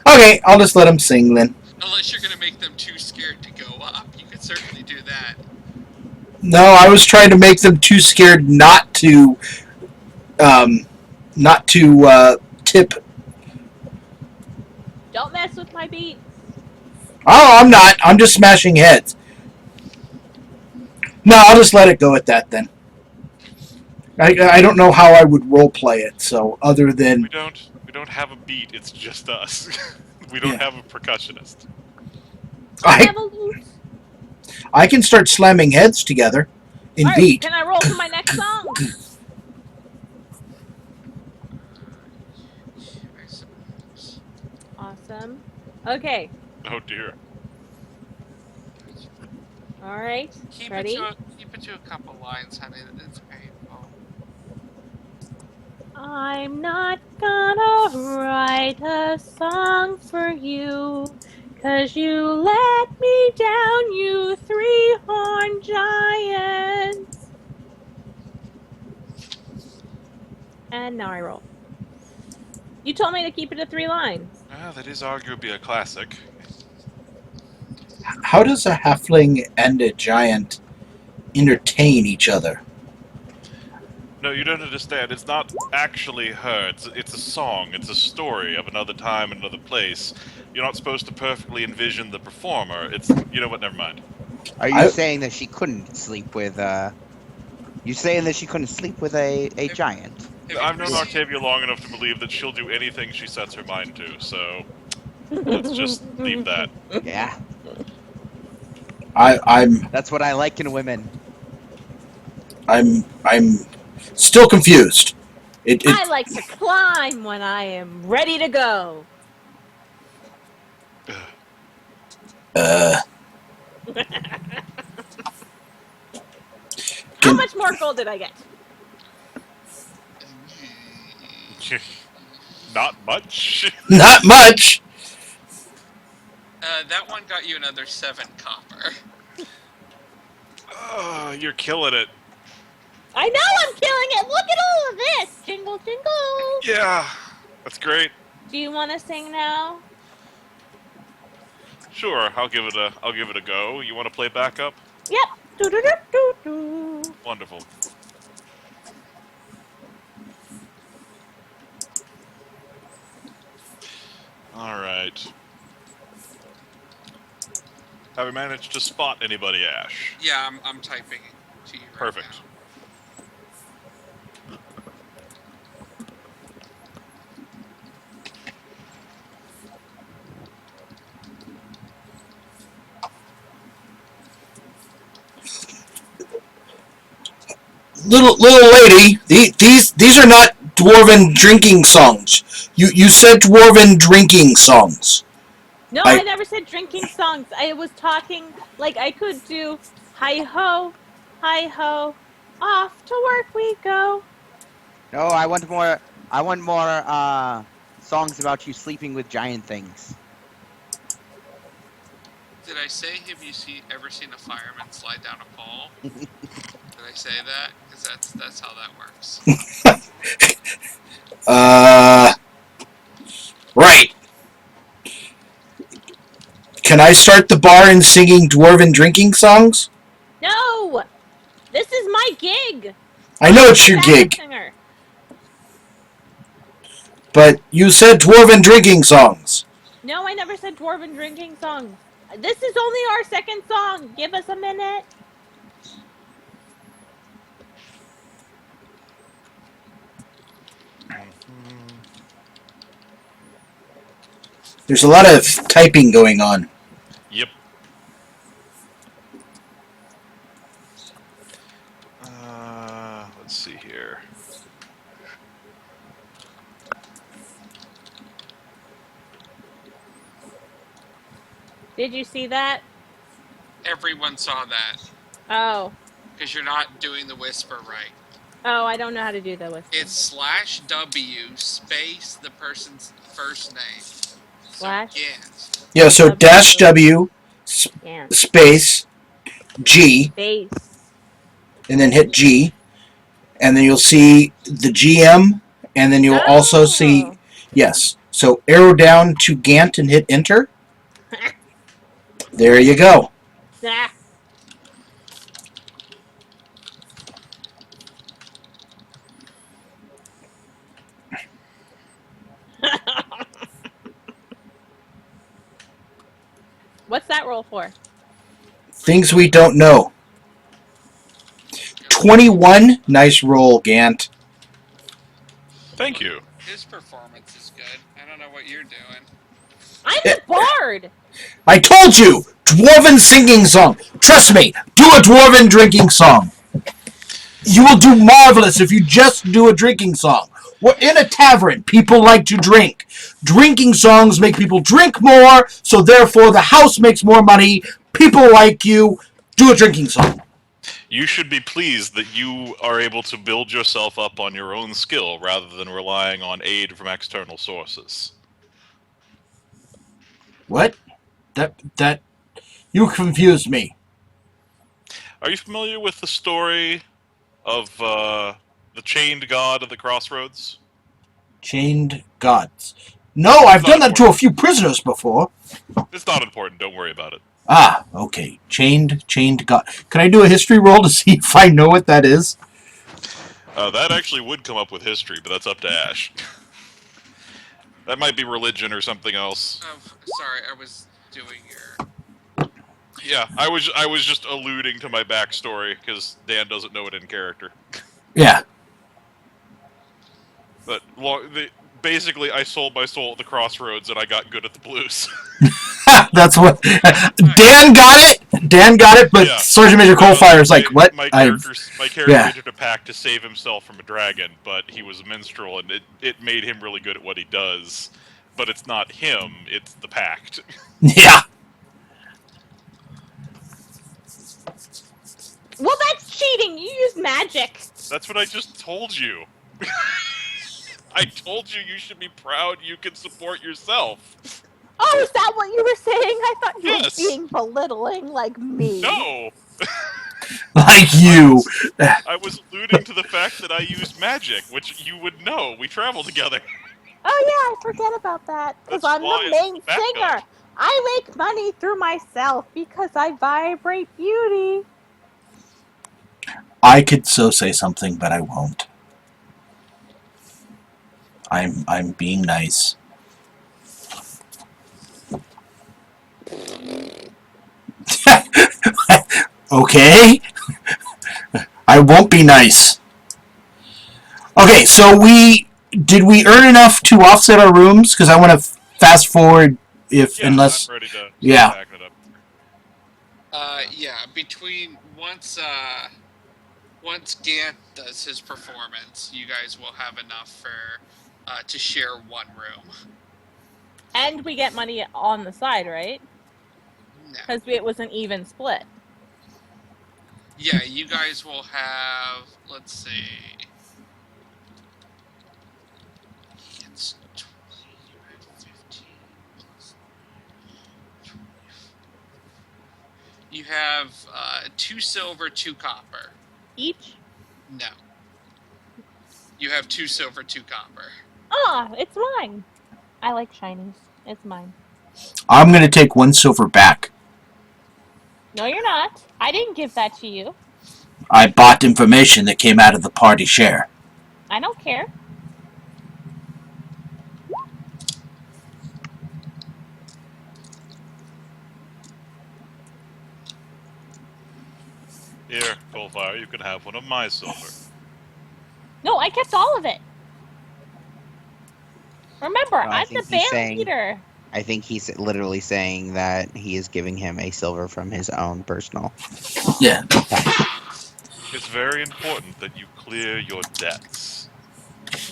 Okay, I'll just let him sing then. Unless you're gonna make them too scared to go up, you could certainly do that. No, I was trying to make them too scared not to tip. Don't mess with my beat. Oh, I'm not. I'm just smashing heads. No, I'll just let it go at that then. I don't know how I would role play it. So other than We don't have a beat. It's just us. We don't Yeah. have a percussionist. I have I a loot. I can start slamming heads together in Alright, beat. can I roll for my next song? I suppose. Awesome. Okay. Oh dear. Alright. Keep Ready? it to a couple lines, honey. It's painful. I'm not gonna write a song for you, 'cause you let me down, you three-horned giant. And now I roll. You told me to keep it to 3 lines. Ah, that is arguably a classic. How does a halfling and a giant entertain each other? No, you don't understand. It's not actually her. It's a song. It's a story of another time, another place. You're not supposed to perfectly envision the performer. It's, you know what? Never mind. Are you I- saying that she couldn't sleep with You saying that she couldn't sleep with a giant? Have you I've known ever seen- Octavia long enough to believe that she'll do anything she sets her mind to. So let's just leave that. Yeah, I'm that's what I like in women. I'm still confused. I like to climb when I am ready to go. uh How Can- much more gold did I get? Not much. not much. That one got you another 7 copper. Oh, you're killing it. I know I'm killing it. Look at all of this. Jingle, jingle. Yeah, that's great. Do you want to sing now? Sure, I'll give it a go. You want to play backup? Yep. Do do do do do. Wonderful. All right. Have we managed to spot anybody, Ash? Yeah, I'm typing it to you right Perfect. now. Little lady, these are not dwarven drinking songs. You said dwarven drinking songs. No, I never said drinking songs. I was talking like I could do hi ho, off to work we go. No, I want more. I want more songs about you sleeping with giant things. Did I say have you ever seen a fireman slide down a pole? Did I say that? Because that's how that works. Right. Can I start the bar in singing dwarven drinking songs? No, this is my gig. I know it's your Backup gig, singer. but you said dwarven drinking songs. No, I never said dwarven drinking songs. This is only our second song. Give us a minute. There's a lot of typing going on. Yep. Let's see here. Did you see that? Everyone saw that. Oh. Because you're not doing the whisper right. Oh, I don't know how to do that with It's /W space the person's first name. Slash? So, Gant. Yeah, so W. dash W Yeah. space G, Base. and then hit G, and then you'll see the GM, and then you'll also see, Oh. yes. So arrow down to Gant and hit enter. There you go. Ah. What's that roll for? Things we don't know. 21. Nice roll, Gant. Thank you. His performance is good. I don't know what you're doing. I'm the bard! I told you! Dwarven singing song. Trust me, do a dwarven drinking song. You will do marvelous if you just do a drinking song. We're in a tavern. People like to drink. Drinking songs make people drink more, so therefore the house makes more money. People like you. Do a drinking song. You should be pleased that you are able to build yourself up on your own skill rather than relying on aid from external sources. What? That you confused me. Are you familiar with the story of the chained god of the crossroads? Chained gods. No, I've done that to a few prisoners before. It's not important. Don't worry about it. Ah, okay. Chained god. Can I do a history roll to see if I know what that is? That actually would come up with history, but that's up to Ash. That might be religion or something else. Oh, sorry, I was doing your... Yeah, I was just alluding to my backstory because Dan doesn't know it in character. Yeah. But basically, I sold my soul at the crossroads, and I got good at the blues. That's what Dan got it. Dan got it, but Yeah. Sergeant Major Coalfire's like, what? My character yeah. entered a pact to save himself from a dragon, but he was a minstrel, and it made him really good at what he does. But it's not him; it's the pact. Yeah. Well, that's cheating! You use magic! That's what I just told you. I told you should be proud you can support yourself. Oh, is that what you were saying? I thought you Yes. were being belittling like me. No! Like you. I was alluding to the fact that I used magic, which you would know. We travel together. Oh yeah, I forget about that. Because That's I'm why the it's main backup. singer. I make money through myself because I vibrate beauty. I could so say something, but I won't. I'm being nice. Okay? I won't be nice. Okay, so did we earn enough to offset our rooms? Because I want to fast forward if Yeah, unless I'm ready to yeah. back it up. Yeah, between once Gant does his performance, you guys will have enough for to share one room. And we get money on the side, right? No. Because it was an even split. Yeah, you guys will have. Let's see. It's 20, you have 15 plus 9, 24. You have 2 silver, 2 copper. Each? No. You have 2 silver, 2 copper. Ah, it's mine. I like shinies. It's mine. I'm gonna take 1 silver back. No, you're not. I didn't give that to you. I bought information that came out of the party share. I don't care. Here, Coalfire, you can have one of my silver. No, I kept all of it. Remember, Well, I I'm the think he's band saying- leader. I think he's literally saying that he is giving him a silver from his own personal. Yeah. It's very important that you clear your debts.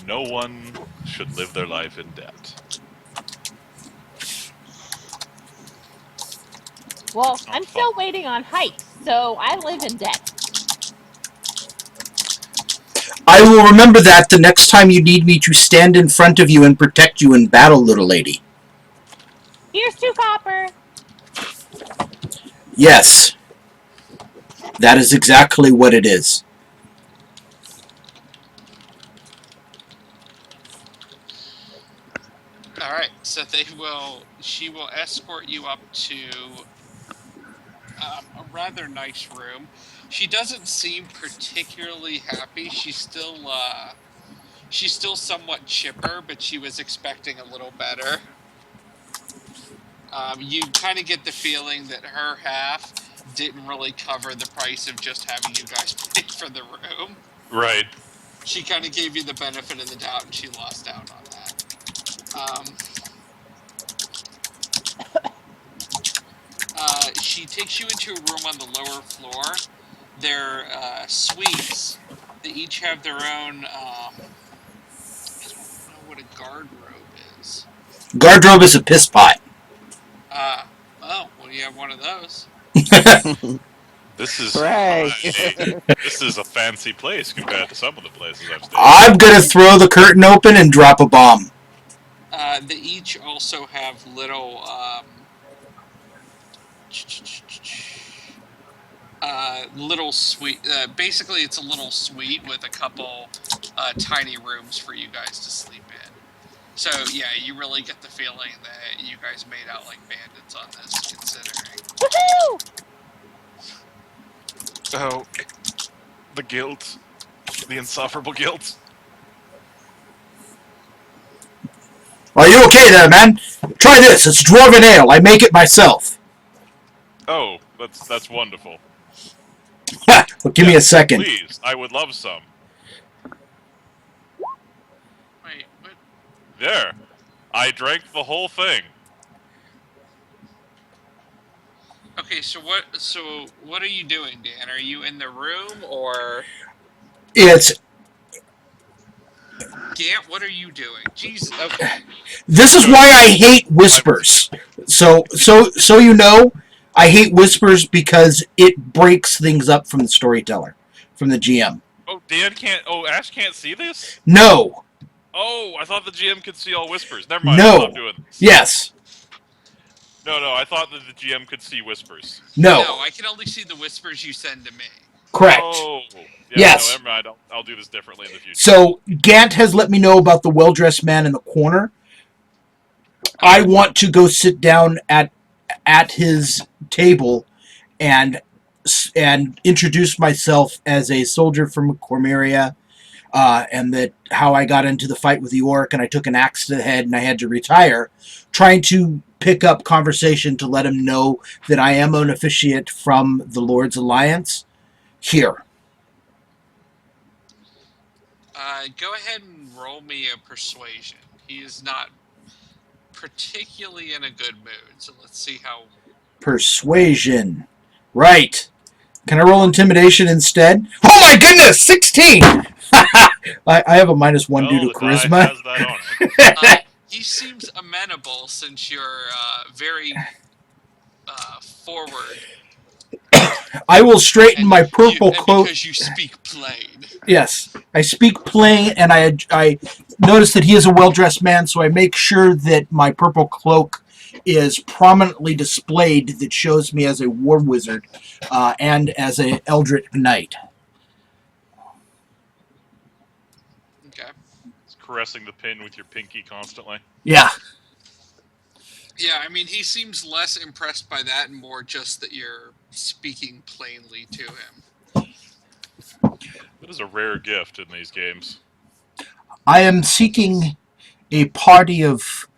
No one should live their life in debt. Well, I'm still waiting on height, so I live in debt. I will remember that the next time you need me to stand in front of you and protect you in battle, little lady. Here's 2 copper. Yes. That is exactly what it is. Alright, so she will escort you up to a rather nice room. She doesn't seem particularly happy. She's still somewhat chipper, but she was expecting a little better. You kind of get the feeling that her half didn't really cover the price of just having you guys pay for the room. Right. She kind of gave you the benefit of the doubt, and she lost out on that. She takes you into a room on the lower floor. They're suites. They each have their own. I don't know what a guard robe is. Guardrobe is a piss pot. Oh, well, you have one of those. This is Hooray. this is a fancy place compared to some of the places I've stayed. I'm gonna throw the curtain open and drop a bomb. They each also have little little suite. Basically, it's a little suite with a couple tiny rooms for you guys to sleep in. So yeah, you really get the feeling that you guys made out like bandits on this, considering. Woohoo! Oh, the guilt, the insufferable guilt. Are you okay there, man? Try this. It's dwarven ale. I make it myself. Oh, that's wonderful. Ha! Well, give me a second. Please, I would love some. Wait, what? There, I drank the whole thing. Okay, so what are you doing, Dan? Are you in the room or It's Gant? What are you doing? Jesus. Okay. this is why I hate whispers. So you know, I hate whispers because it breaks things up from the storyteller, from the GM. Oh, Dan can't. Oh, Ash can't see this. No. Oh, I thought the GM could see all whispers. Never mind. No. Stop doing this. Yes. No, I thought that the GM could see whispers. No. No, I can only see the whispers you send to me. Correct. Oh, yeah, Yes. No, never mind. I'll do this differently in the future. So Gant has let me know about the well-dressed man in the corner. I want to go sit down at his table and introduce myself as a soldier from Cormeria, and that how I got into the fight with the orc and I took an axe to the head and I had to retire, trying to pick up conversation to let him know that I am an officiate from the Lord's Alliance here. Go ahead and roll me a persuasion. He is not particularly in a good mood, so let's see how. Persuasion. Right. Can I roll intimidation instead? Oh my goodness! 16! I have a -1 due to the die charisma. has that on it. He seems amenable since you're very forward. I will straighten And my purple and cloak. because you speak plain. Yes, I speak plain, and I notice that he is a well-dressed man, so I make sure that my purple cloak is prominently displayed that shows me as a war wizard and as an eldritch knight. Okay. It's caressing the pin with your pinky constantly. Yeah. Yeah, I mean, he seems less impressed by that and more just that you're speaking plainly to him. That is a rare gift in these games. I am seeking a party of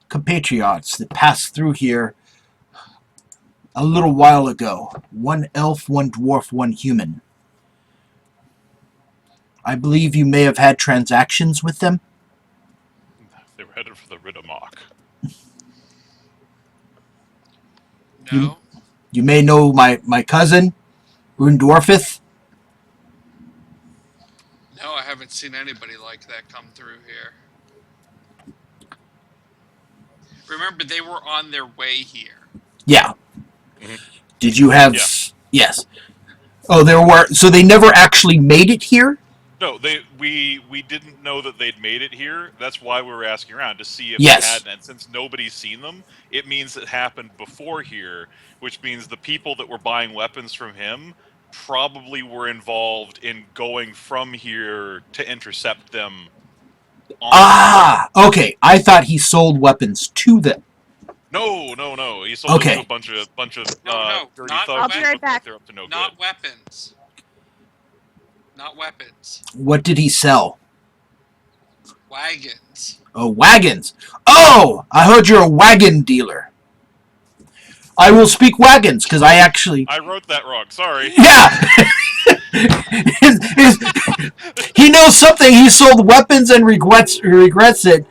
compatriots that passed through here a little while ago. One elf, one dwarf, one human. I believe you may have had transactions with them. They were headed for the Ridamok. No? You may know my cousin, Rundorfith. No, I haven't seen anybody like that come through here. Remember, they were on their way here. Yeah. Mhm. Did you have... Yeah. Yes. Oh, there were... So they never actually made it here? No, we didn't know that they'd made it here. That's why we were asking around to see if Yes. they hadn't. And since nobody's seen them, it means it happened before here, which means the people that were buying weapons from him probably were involved in going from here to intercept them. Okay. I thought he sold weapons to them. No. He sold them to a bunch of No, dirty not thugs. I'll be that right look like back. they're up to no Not good. weapons. Not weapons. What did he sell? Wagons. Oh, wagons. Oh, I heard you're a wagon dealer. I will speak wagons, because I actually... I wrote that wrong. Sorry. Yeah! He knows something. He sold weapons and regrets it.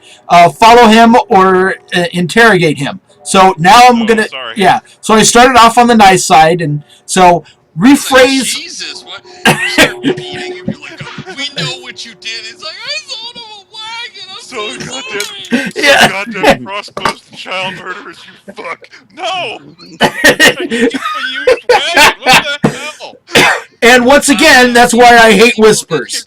Follow him or interrogate him. So now I'm gonna... Sorry. Yeah. So I started off on the nice side, and so It's like, rephrase... Jesus, what? You start beating him, you're like, we know what you did. It's like, I sold him a wagon. I'm so sorry. Yeah. Goddamn crossbows to child murderers, you fuck. No! You used wagon. What the hell? And once again, that's why I hate whispers.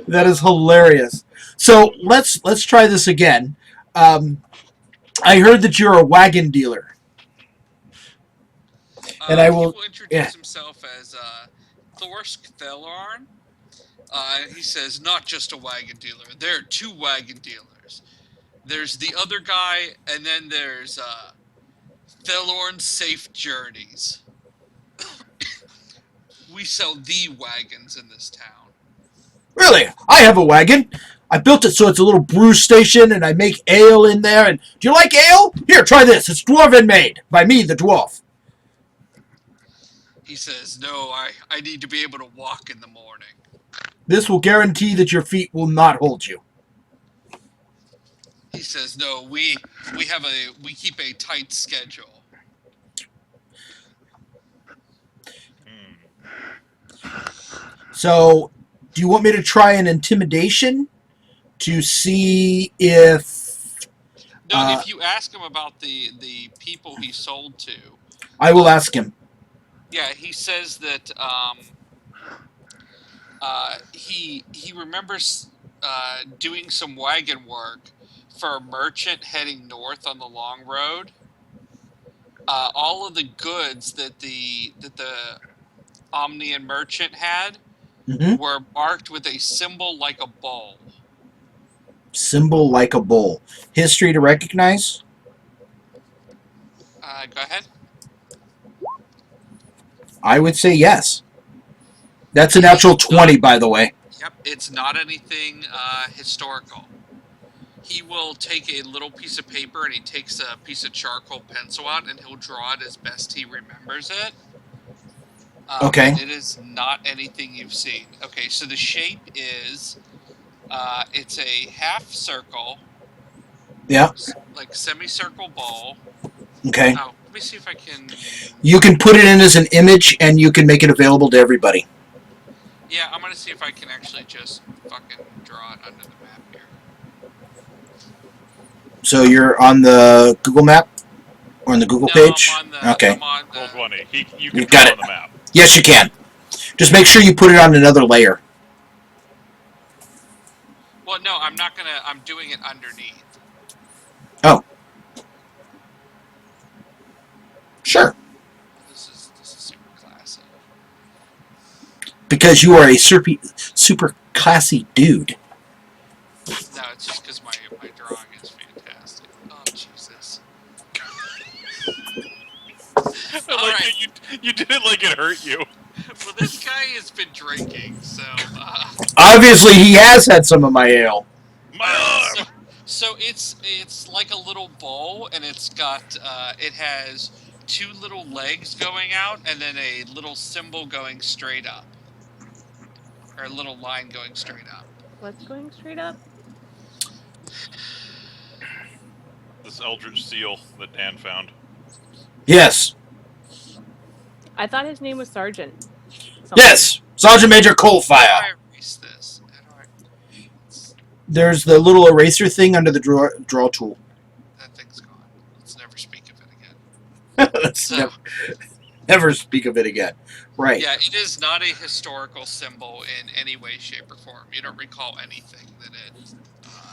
That is hilarious. So let's try this again. I heard that you're a wagon dealer. And I will... He will introduce himself as Thorsk Thelorn. He says, not just a wagon dealer. There are two wagon dealers. There's the other guy, and then there's Thelorn Safe Journeys. We sell the wagons in this town. Really? I have a wagon. I built it so it's a little brew station, and I make ale in there. And do you like ale? Here, try this. It's dwarven made by me, the dwarf. He says, no, I need to be able to walk in the morning. This will guarantee that your feet will not hold you. He says, no, we keep a tight schedule. So, do you want me to try an intimidation to see if... No, if you ask him about the people he sold to... I will ask him. Yeah, he says that he remembers doing some wagon work for a merchant heading north on the long road. all of the goods that the Omnian merchant had Mm-hmm. were marked with a symbol like a bowl. Symbol like a bowl. History to recognize? Go ahead. I would say yes. That's a natural 20, by the way. Yep, it's not anything historical. He will take a little piece of paper and he takes a piece of charcoal pencil out and he'll draw it as best he remembers it. Okay. It is not anything you've seen. Okay, so the shape is it's a half circle, Yeah. like semicircle bowl. Okay. Oh, let me see if I can. You can put it in as an image and you can make it available to everybody. Yeah, I'm gonna see if I can actually just fucking draw it under the map here. So you're on the Google map? Or on the Google page? I'm on the, Okay. I'm on the, Roll 20. You can You put got it it. on the map. Yes, you can. Just make sure you put it on another layer. well, no, I'm not gonna. I'm doing it underneath. Oh. Sure. This is super classy. Because you are a super classy dude. No, it's just because my drawing is fantastic. Oh Jesus! I like Alright. it. You did it like it hurt you. Well, this guy has been drinking, so. Obviously, he has had some of my ale. My arm! So it's like a little bowl, and it's got it has two little legs going out, and then a little symbol going straight up, or a little line going straight up. What's going straight up? This eldritch seal that Dan found. Yes. I thought his name was Sergeant. Something. Yes. Sergeant Major How do Coalfire. I erase this? How do I? There's the little eraser thing under the draw tool. That thing's gone. Let's never speak of it again. Let's So, never speak of it again. Right. yeah, it is not a historical symbol in any way, shape, or form. You don't recall anything that it.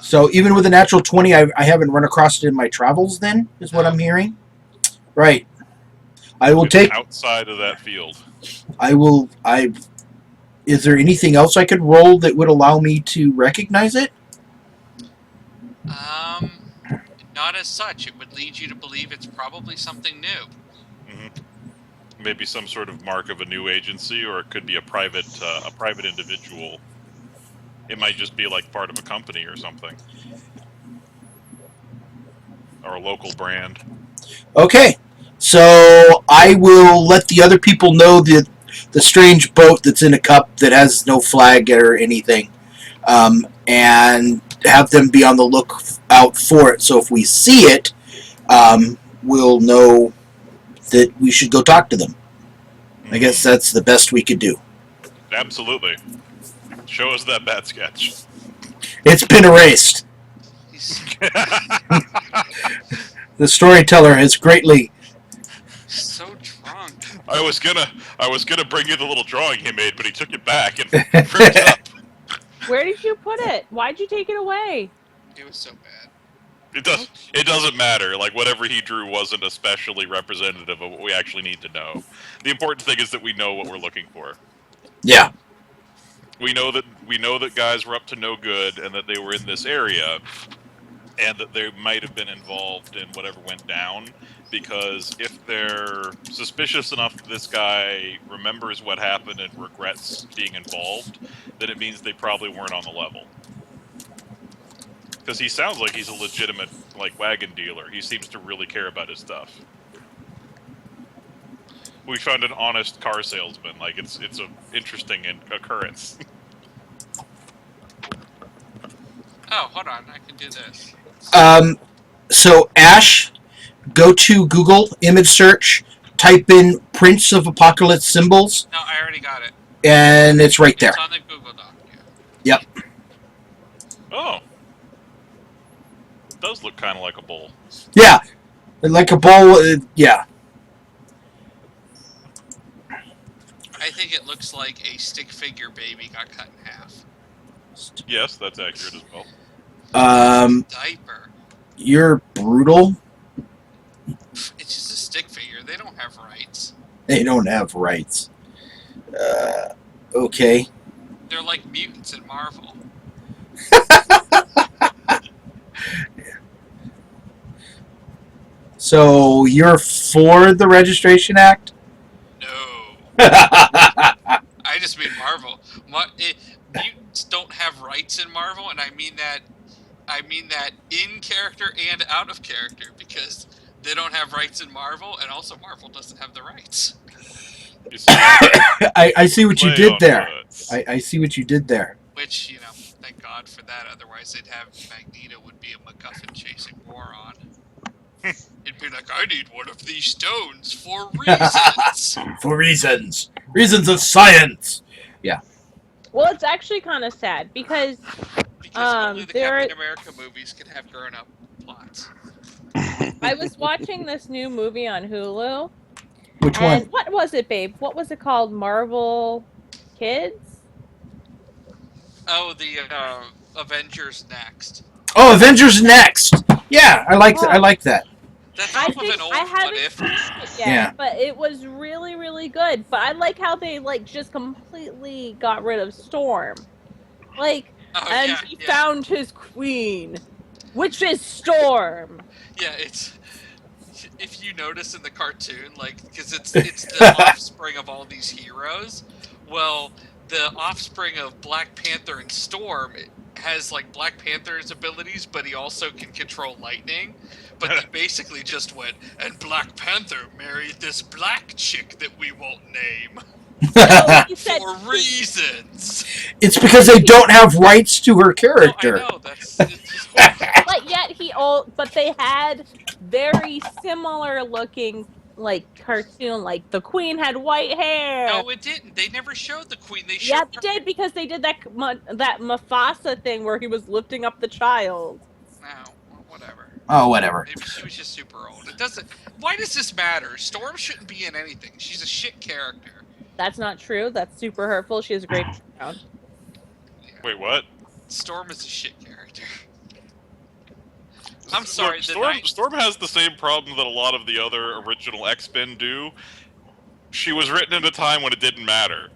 So even with a natural 20, I haven't run across it in my travels then, is what I'm hearing. Right. I will It's take... outside of that field. Is there anything else I could roll that would allow me to recognize it? Not as such. It would lead you to believe it's probably something new. Maybe some sort of mark of a new agency, or it could be a private individual. It might just be like part of a company or something, or a local brand. Okay. So I will let the other people know the strange boat that's in a cup that has no flag or anything, and have them be on the lookout for it. So if we see it, we'll know that we should go talk to them. I guess that's the best we could do. Absolutely. Show us that bat sketch. It's been erased. He's The storyteller has greatly... so drunk. I was gonna bring you the little drawing he made, but he took it back and ripped it up. Where did you put it? Why'd you take it away? It was so bad. It doesn't matter. Like, whatever he drew wasn't especially representative of what we actually need to know. The important thing is that we know what we're looking for. Yeah. We know that guys were up to no good, and that they were in this area, and that they might have been involved in whatever went down. Because if they're suspicious enough that this guy remembers what happened and regrets being involved, then it means they probably weren't on the level. Because he sounds like he's a legitimate, like, wagon dealer. He seems to really care about his stuff. We found an honest car salesman. Like, it's an interesting occurrence. Oh, hold on. I can do this. So Ash, go to Google image search, type in Prince of Apocalypse symbols, No, I already got it. and it's right there. It's on the Google Doc. Yeah. Yep. Oh. It does look kind of like a bowl. Yeah. Like a bowl, yeah. I think it looks like a stick figure baby got cut in half. Yes, that's accurate as well. Diaper. You're brutal. It's just a stick figure. They don't have rights. Okay. They're like mutants in Marvel. So you're for the Registration Act? No, I I just mean Marvel. Mutants don't have rights in Marvel, and I mean that in character and out of character, because they don't have rights in Marvel, and also Marvel doesn't have the rights. You see, I see what you play did on there. words. I see what you did there. Which, thank God for that. Otherwise, they'd have Magneto would be a MacGuffin chasing Moron. It'd be like, I need one of these stones for reasons. For reasons. Reasons of science. Well, it's actually kind of sad because Because only the there- Captain America movies can have grown-up plots. I was watching this new movie on Hulu. Which And one? what was it, babe? What was it called? Marvel Kids? Oh, the Avengers Next. Oh, Avengers Next. Yeah, I like that. That's I off of think an old I What haven't If. seen it yet, Yeah. but it was really, really good. But I like how they just completely got rid of Storm. Oh, And yeah, he yeah. found his queen, which is Storm. Yeah, it's... If you notice in the cartoon, because it's the offspring of all these heroes, well, the offspring of Black Panther and Storm has, Black Panther's abilities, but he also can control lightning. But they basically just went, and Black Panther married this black chick that we won't name. No, he said For reasons! It's because they don't have rights to her No, character. I know, it's just horrible. but yet but they had very similar looking cartoon. Like the queen had white hair. No, it didn't. They never showed the queen. They Yeah, showed they did because they did that Mufasa thing where he was lifting up the child. No, well, whatever. Oh, whatever. Maybe she was just super old. It doesn't. Why does this matter? Storm shouldn't be in anything. She's a shit character. That's not true. That's super hurtful. She has a great background. Wait, what? Storm is a shit character. I'm sorry. Look, Storm has the same problem that a lot of the other original X-Men do. She was written in a time when it didn't matter.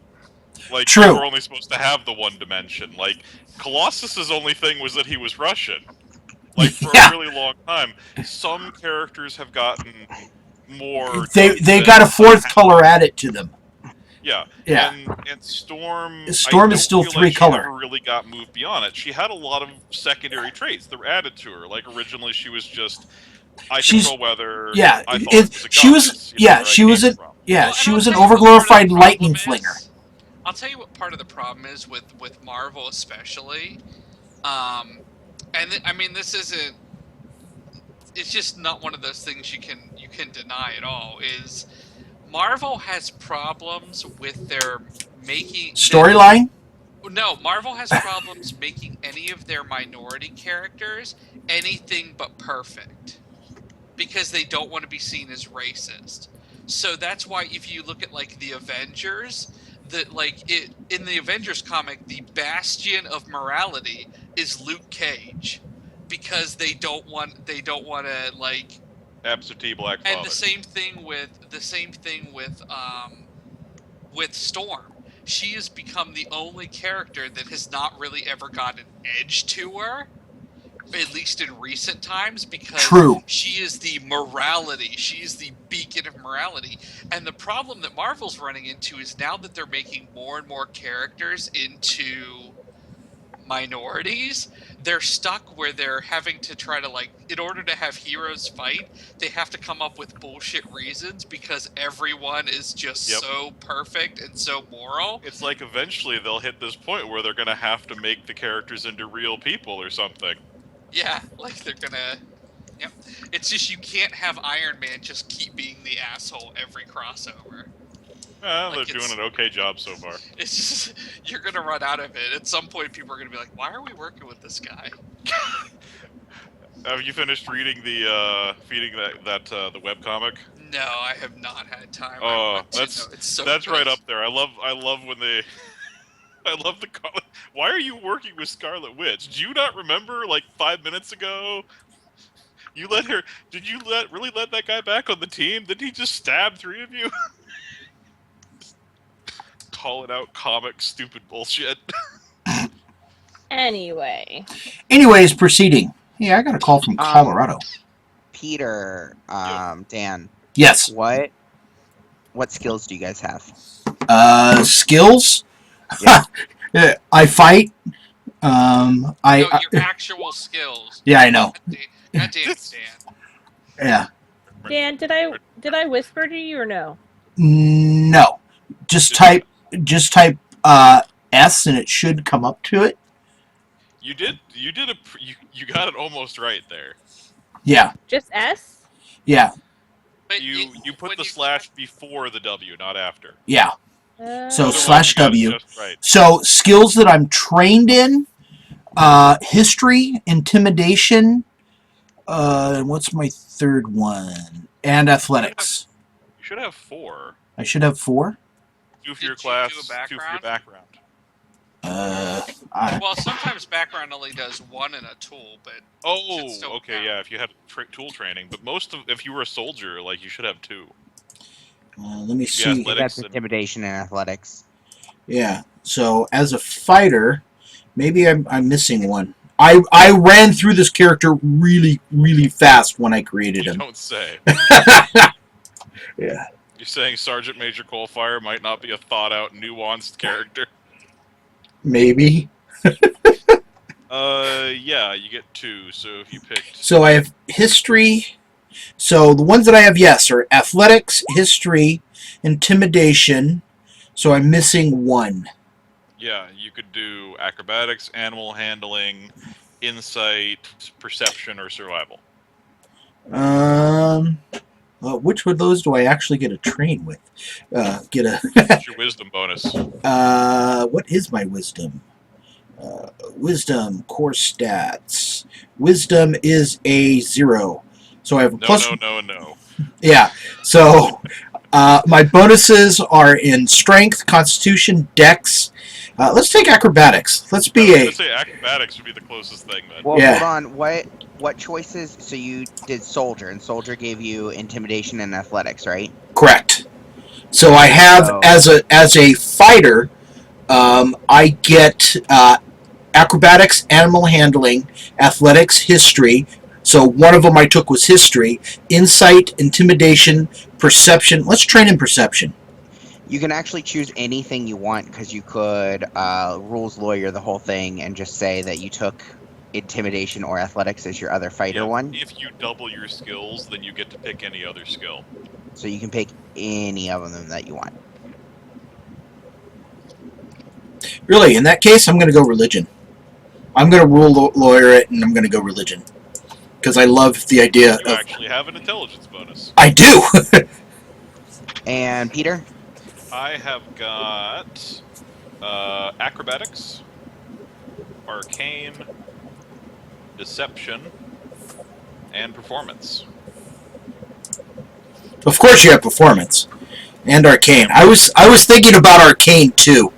True. You were only supposed to have the one dimension. Colossus's only thing was that he was Russian. For Yeah. a really long time. Some characters have gotten more... They got a fourth color added to them. Yeah. Yeah. And Storm... Storm I is still don't feel three like color. She never really got moved beyond it. She had a lot of secondary traits that were added to her. Originally she was just... I control weather. Yeah, I thought it- it was a she was- goddess, you know, yeah, where I she was came a- from. Yeah, Well, she and was I'll an tell you what part of overglorified the lightning problem flinger. is. I'll tell you what part of the problem is with Marvel especially. This isn't. It's just not one of those things you can deny at all. Is Marvel has problems with their making Storyline? No, Marvel has problems making any of their minority characters anything but perfect. Because they don't want to be seen as racist. So that's why if you look at the Avengers, in the Avengers comic, the bastion of morality is Luke Cage. Because they don't want to Absentee black father. and the same thing with Storm. She has become the only character that has not really ever got an edge to her, at least in recent times, because True. she is the morality. She is the beacon of morality. And the problem that Marvel's running into is now that they're making more and more characters into minorities, they're stuck where they're having to try to in order to have heroes fight, they have to come up with bullshit reasons because everyone is just Yep. so perfect and so moral. It's eventually they'll hit this point where they're going to have to make the characters into real people or something. Yeah, they're gonna. Yep. It's just you can't have Iron Man just keep being the asshole every crossover. They're Like, doing it's- an okay job so far. It's just you're gonna run out of it. At some point, people are gonna be like, "Why are we working with this guy?" Have you finished reading the the webcomic? No, I have not had time. I Oh, want to that's know. It's so that's good. right up there. I love when they. I love the. Why are you working with Scarlet Witch? Do you not remember 5 minutes ago? You let her. Did you really let that guy back on the team? Did he just stab 3 of you? calling out comic stupid bullshit. Anyways, proceeding. Hey, I got a call from Colorado. Peter, Dan, Yes. what skills do you guys have? Skills? Yeah. I fight. No, your actual skills. Yeah, I know. God damn it, Dan. Yeah. Dan, did I whisper to you or no? No. Just type S and it should come up to it. You got it almost right there. Yeah. Just S? Yeah. But You put the slash before the W, not after. Yeah. So Otherwise, slash you got it W. just right. So skills that I'm trained in, history, intimidation, what's my third one? And athletics. You should have 4. I should have 4. 2 for your Did you class, do a 2 for your background? background. Well, sometimes background only does 1 in a tool, but Oh, should still okay, count. yeah, if you had tool training. But if you were a soldier, like, you should have 2. Let me Yeah, see. athletics. That's intimidation and athletics. Yeah. So as a fighter, maybe I'm missing one. I ran through this character really, really fast when I created You him. don't say. Yeah. You're saying Sergeant Major Coalfire might not be a thought-out, nuanced character? Maybe. Yeah, you get 2, so if you picked... So I have history. So the ones that I have, yes, are athletics, history, intimidation. So I'm missing 1. Yeah, you could do acrobatics, animal handling, insight, perception, or survival. Which of those do I actually get a train with? What's your wisdom bonus? What is my wisdom? Wisdom, core stats. Wisdom is a 0. So I have a plus. No. Yeah. So my bonuses are in strength, constitution, dex. Let's take acrobatics. Let's be I would say acrobatics would be the closest thing, then. Well, Yeah. hold on. What choices? So you did soldier, and soldier gave you intimidation and athletics, right? correct. So I have So- as a fighter, I get acrobatics, animal handling, athletics, history. So one of them I took was history, insight, intimidation, perception. Let's train in perception. You can actually choose anything you want because you could rules lawyer the whole thing and just say that you took intimidation or athletics as your other fighter Yeah, one. If you double your skills, then you get to pick any other skill. So you can pick any of them that you want. Really, in that case, I'm going to go religion. I'm going to rule lawyer it, and I'm going to go religion. Because I love the idea You of... actually have an intelligence bonus. I do! And Peter? I have got acrobatics, arcane, deception, and performance. Of course you have performance. And arcane. I was thinking about arcane, too.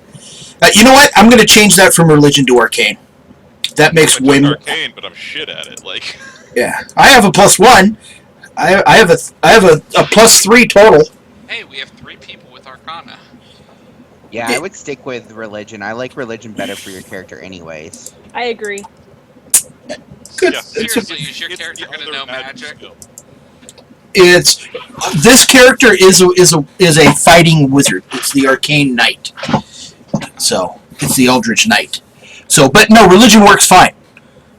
You know what? I'm going to change that from religion to arcane. That makes I way took more... arcane, but I'm shit at it. Like, Yeah. I have a +1. I have a +3 total. Hey, we have 3 people with Arcana. Yeah, I would stick with religion. I like religion better for your character anyways. I agree. Good. yeah, Seriously, it's is your it's character the gonna other know magic? skill. It's this character is a fighting wizard. It's the arcane knight. So it's the eldritch knight. So, but no, religion works fine.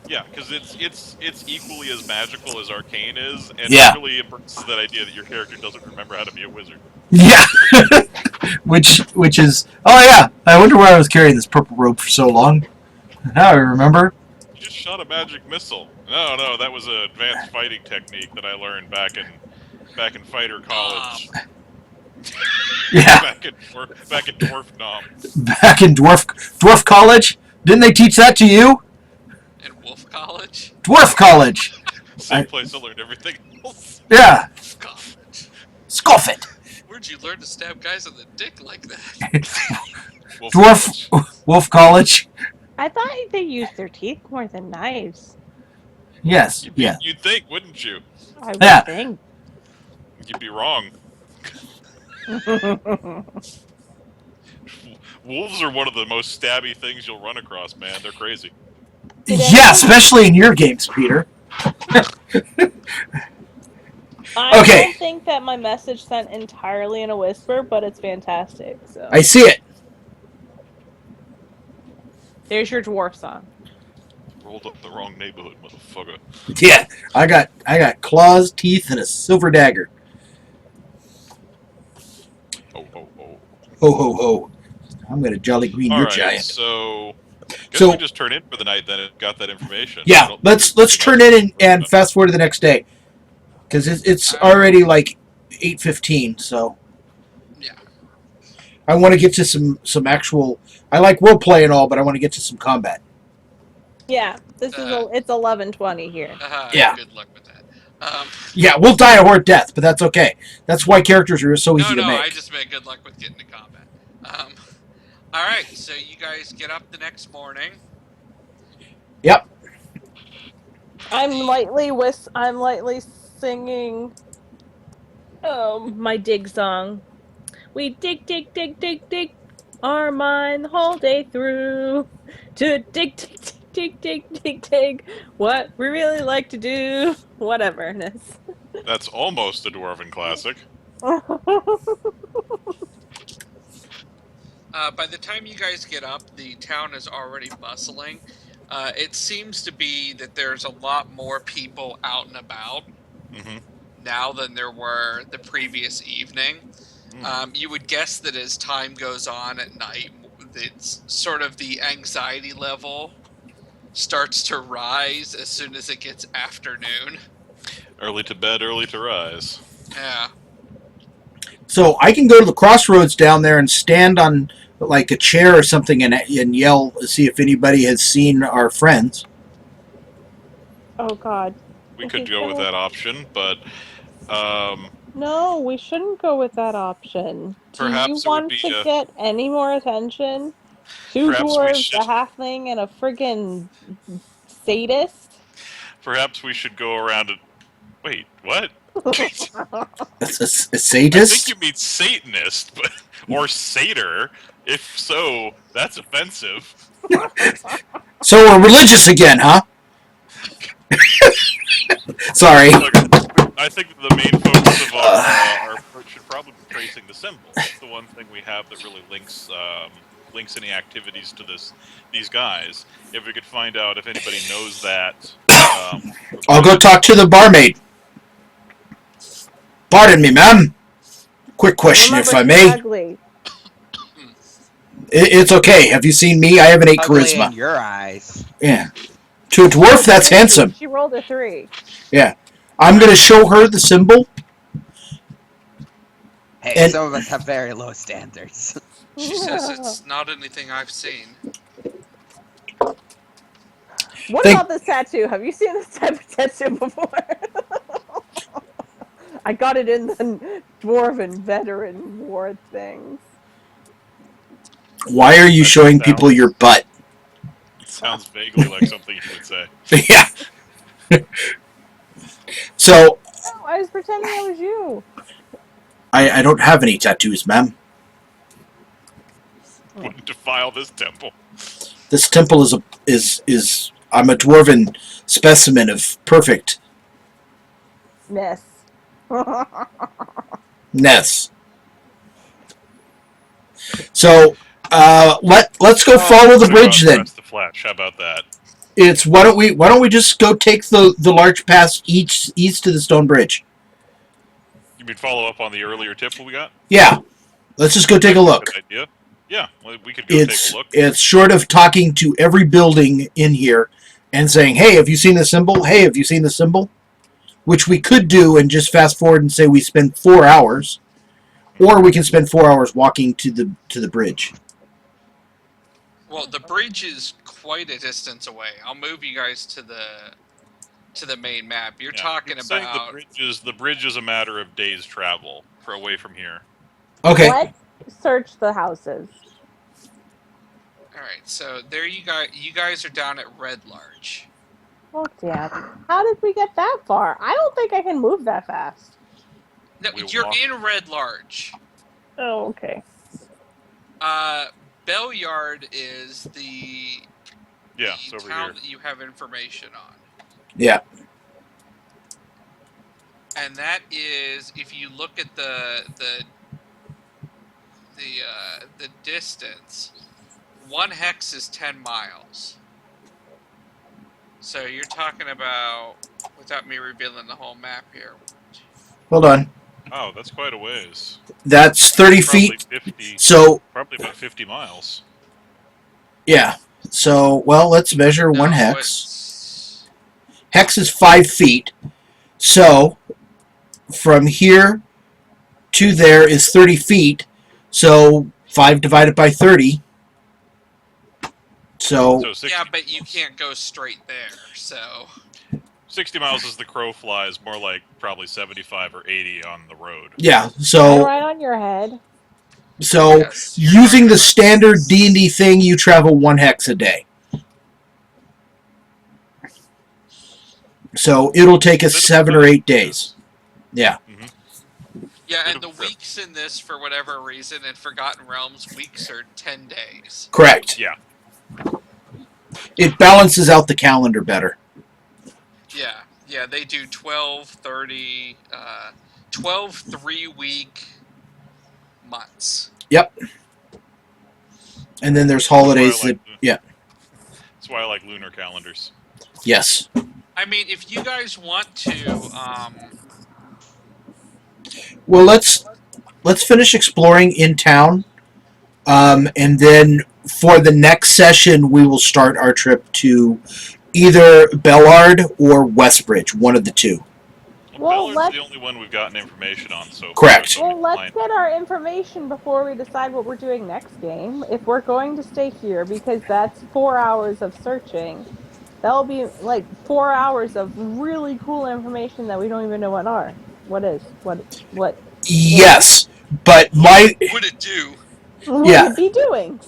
Yeah, because it's equally as magical as arcane is, and Yeah. it really embraces that idea that your character doesn't remember how to be a wizard. Yeah. which is yeah. I wonder why I was carrying this purple robe for so long. Now I remember. You just shot a magic missile. No, that was an advanced fighting technique that I learned back in fighter college. Yeah. back in Dwarf Nom. Back in dwarf college. Didn't they teach that to you? In Wolf College? Dwarf college. Same place I learned everything else. Yeah. College. Scoff it. Where'd you learn to stab guys in the dick like that? Wolf Dwarf College. Wolf College. I thought they used their teeth more than knives. Yes. Yeah. You'd think, wouldn't you? I would Yeah. think. You'd be wrong. Wolves are one of the most stabby things you'll run across, man. They're crazy. Yeah, especially in your games, Peter. I Okay. don't think that my message sent entirely in a whisper, but it's fantastic. So I see it. there's your dwarf song. Rolled up the wrong neighborhood, motherfucker. Yeah, I got claws, teeth, and a silver dagger. Oh, oh, oh. Ho ho ho! I'm gonna jolly green your Alright, giant. so... Guess So- we just turn in for the night then and got that information. I Yeah, don't think let's there's too turn much in to and fast forward to the next day, because it's already like 8:15. So Yeah. I want to get to some actual. I like role play and all, but I want to get to some combat. Yeah, this it's 11:20 here. Yeah. Good luck with that. Yeah, we'll die a horrid death, but that's okay. That's why characters are so easy no, to make. I just meant good luck with getting to combat. All right, so you guys get up the next morning. Yep. I'm lightly singing my dig song. We dig our mind the whole day through to dig what we really like to do, whatever. That's almost a Dwarven classic. By the time you guys get up, the town is already bustling. It seems to be that there's a lot more people out and about Mm-hmm. now than there were the previous evening. Mm. You would guess that as time goes on at night, it's sort of the anxiety level starts to rise as soon as it gets afternoon. Early to bed, early to rise. Yeah. So I can go to the crossroads down there and stand on like a chair or something and yell to see if anybody has seen our friends. Oh God. We could go with that option, but No, we shouldn't go with that option. Do you Perhaps it would want be to a- get any more attention? Two Perhaps we dwarves, should- a halfling, and a friggin' sadist? perhaps we should go around and... Wait, what? That's a I think sadist? you mean Satanist, but or satyr. If so, that's offensive. So we're religious again, huh? Sorry. Look, I think the main focus of our approach should probably be tracing the symbol. That's the one thing we have that really links any activities to these guys. If we could find out if anybody knows that, I'll go talk to the barmaid. Pardon me, ma'am. Quick question, Remember, if I she's may. ugly. It's okay. Have you seen me? I have an 8 Ugly in charisma. your eyes. Yeah. To a dwarf, that's handsome. She rolled a 3. Yeah. I'm going to show her the symbol. Hey, And- some of us have very low standards. She says it's not anything I've seen. What Thank- about this tattoo? Have you seen this type of tattoo before? I got it in the Dwarven Veteran War things. Why are you That showing sounds- people your butt? sounds vaguely like something you would say. Yeah. So, Oh, I was pretending I was you. I don't have any tattoos, ma'am. Wouldn't defile this temple. This temple is I'm a dwarven specimen of perfectness. Ness. So, let's go follow the bridge then. Press the flash. How about that? It's why don't we just go take the large path east to the stone bridge? You mean follow up on the earlier tip we got? Yeah. Let's just go take a look. Good idea. Yeah, well, we could go take a look. It's short of talking to every building in here and saying, "Hey, have you seen the symbol? Hey, have you seen the symbol?" Which we could do and just fast forward and say we spend 4 hours, or we can spend 4 hours walking to the bridge. Well, the bridge is quite a distance away. I'll move you guys to the main map. You're Yeah, talking you're saying about the bridge is a matter of days travel for away from here. Okay. Let's search the houses. All right. So there you guys are down at Red Larch. Oh, damn. How did we get that far? I don't think I can move that fast. No, We you're walk- in Red Larch. Oh, okay. Bellyard is the Yeah, it's over town here. that you have information on. Yeah. And that is, if you look at the distance, 1 hex is 10 miles. So you're talking about, without me revealing the whole map here, Hold on. Oh, that's quite a ways. That's 30 Probably feet. 50. So, Probably about 50 miles. yeah. So, well, let's measure one no, hex. it's- Hex is 5 feet. So, from here to there is 30 feet. So, 5 divided by 30. So, So 60, yeah, but you can't go straight there. So 60 miles as the crow flies, more like probably 75 or 80 on the road. yeah. Am I So, right on your head? yes, you're using talking the about- standard D&D thing, you travel 1 hex a day. So, it'll take us Bit of 7 or fun. 8 days. Yeah. Yeah, and Bit the of a trip. weeks in this, for whatever reason, in Forgotten Realms, weeks are 10 days. Correct. Yeah. It balances out the calendar better. Yeah, they do 12, 30, 12 3-week months. And then there's holidays That's why I that, like yeah. That's why I like lunar calendars. Yes. I mean, if you guys want to, Well, let's finish exploring in town, and then for the next session, we will start our trip to either Bellard or Westbridge, one of the two. Well, Bellard's let's- the only one we've gotten information on so far. Correct. so Well, let's fine. get our information before we decide what we're doing next game. If we're going to stay here, because that's 4 hours of searching, that'll be like 4 hours of really cool information that we don't even know what is. Yes, but what would it do? What Yeah. it be doing?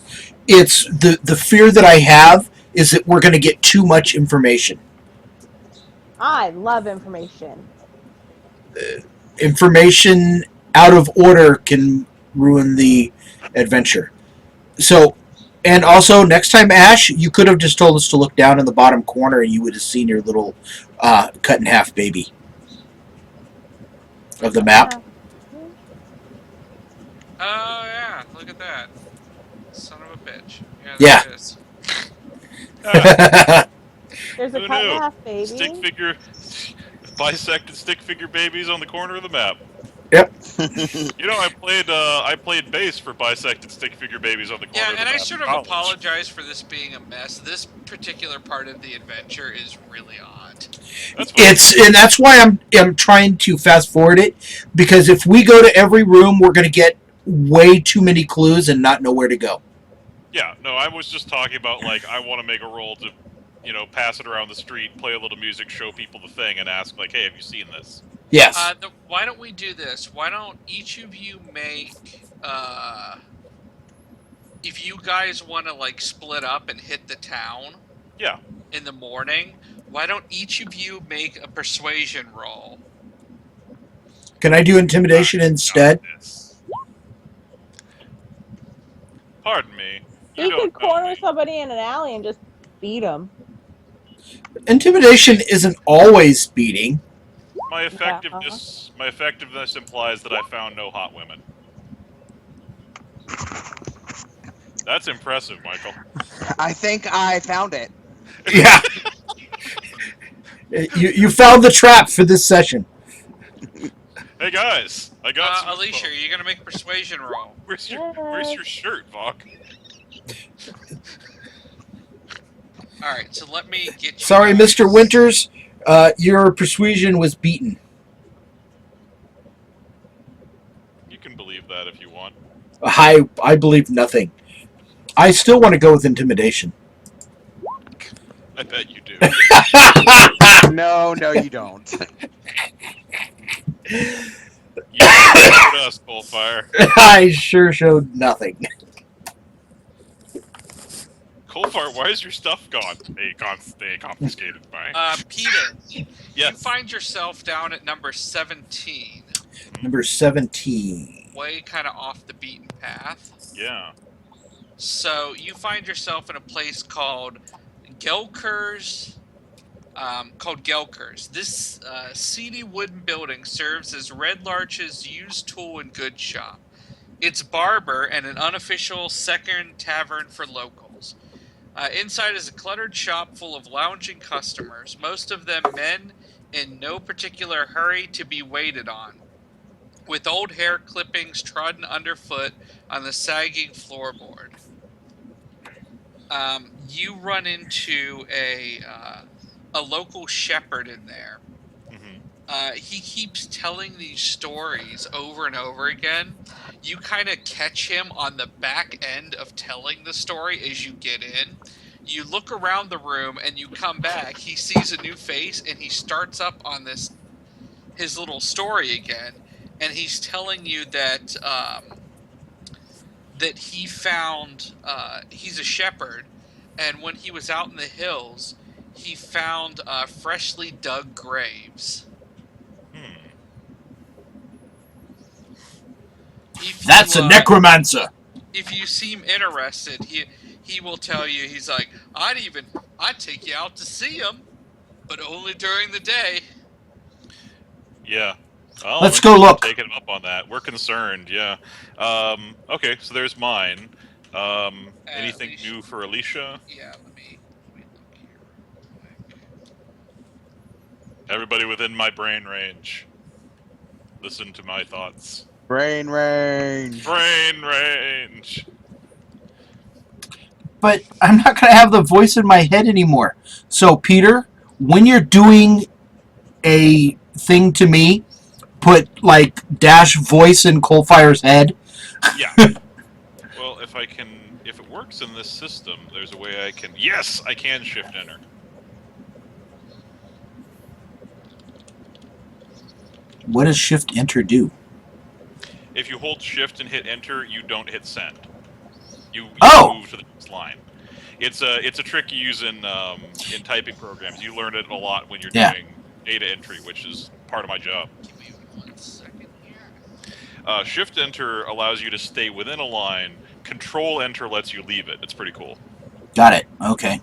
it's the fear that I have is that we're going to get too much information. I love information. Information out of order can ruin the adventure. So, and also next time, Ash, you could have just told us to look down in the bottom corner, and you would have seen your little cut in half baby of the map. Oh, yeah, look at that. Son of a bitch. Yeah. There it is. Ah, There's a Who cut knew? and a half baby. stick figure, bisected stick figure babies on the corner of the map. Yep. You know, I played bass for bisected stick figure babies on the corner Yeah, of the and map. I sort in of college. apologize for this being a mess. This particular part of the adventure is really odd. That's fine. And that's why I'm trying to fast forward it, because if we go to every room, we're going to get way too many clues and not know where to go. Yeah, no, I was just talking about, like, I want to make a roll to, you know, pass it around the street, play a little music, show people the thing, and ask, like, hey, have you seen this? Yes. Why don't we do this? Why don't each of you make, if you guys want to, like, split up and hit the town Yeah. in the morning, why don't each of you make a persuasion roll? Can I do intimidation instead? Got this. Pardon me. You don't could know corner me. somebody in an alley and just beat them. Intimidation isn't always beating. My effectiveness implies that I found no hot women. That's impressive, Michael. I think I found it. Yeah. You found the trap for this session. Hey guys, I got some Alicia, info. you're gonna make a persuasion roll. Where's your shirt, Vok? Alright, so let me get you. Sorry, guys- Mr. Winters. Your persuasion was beaten. You can believe that if you want. I believe nothing. I still want to go with intimidation. I bet you do. No, you don't. You showed us, Coalfire. I sure showed nothing. Coalfire, why is your stuff gone? They confiscated by. Peter, you Yes. find yourself down at number 17, Number 17. way kind of off the beaten path. Yeah. So you find yourself in a place called Gelkers. This seedy wooden building serves as Red Larch's used tool and goods shop. It's barber and an unofficial second tavern for locals. Inside is a cluttered shop full of lounging customers, most of them men in no particular hurry to be waited on, with old hair clippings trodden underfoot on the sagging floorboard. You run into a local shepherd in there. He keeps telling these stories over and over again. You kind of catch him on the back end of telling the story as you get in. You look around the room and you come back. He sees a new face and he starts up on his little story again. And he's telling you that that he found he's a shepherd, and when he was out in the hills, he found freshly dug graves. That's a necromancer. If you seem interested, he will tell you. He's like, I'd take you out to see him, but only during the day. Yeah. Well, Let's go look. Taking him up on that. We're concerned. Yeah. Okay. So there's mine. Anything Alicia. new for Alicia? Yeah. Let me look here real quick. Everybody within my brain range. Listen to my thoughts. Brain range. Brain range. But I'm not going to have the voice in my head anymore. So, Peter, when you're doing a thing to me, put, like, dash voice in Coalfire's head. Yeah. Well, if it works in this system, there's a way I can... Yes, I can shift enter. What does shift enter do? If you hold shift and hit enter, you don't hit send. You move to the next line. It's a trick you use in typing programs. You learn it a lot when you're doing data entry, which is part of my job. Give me 1 second here. Shift enter allows you to stay within a line. Control enter lets you leave it. It's pretty cool. Got it. Okay.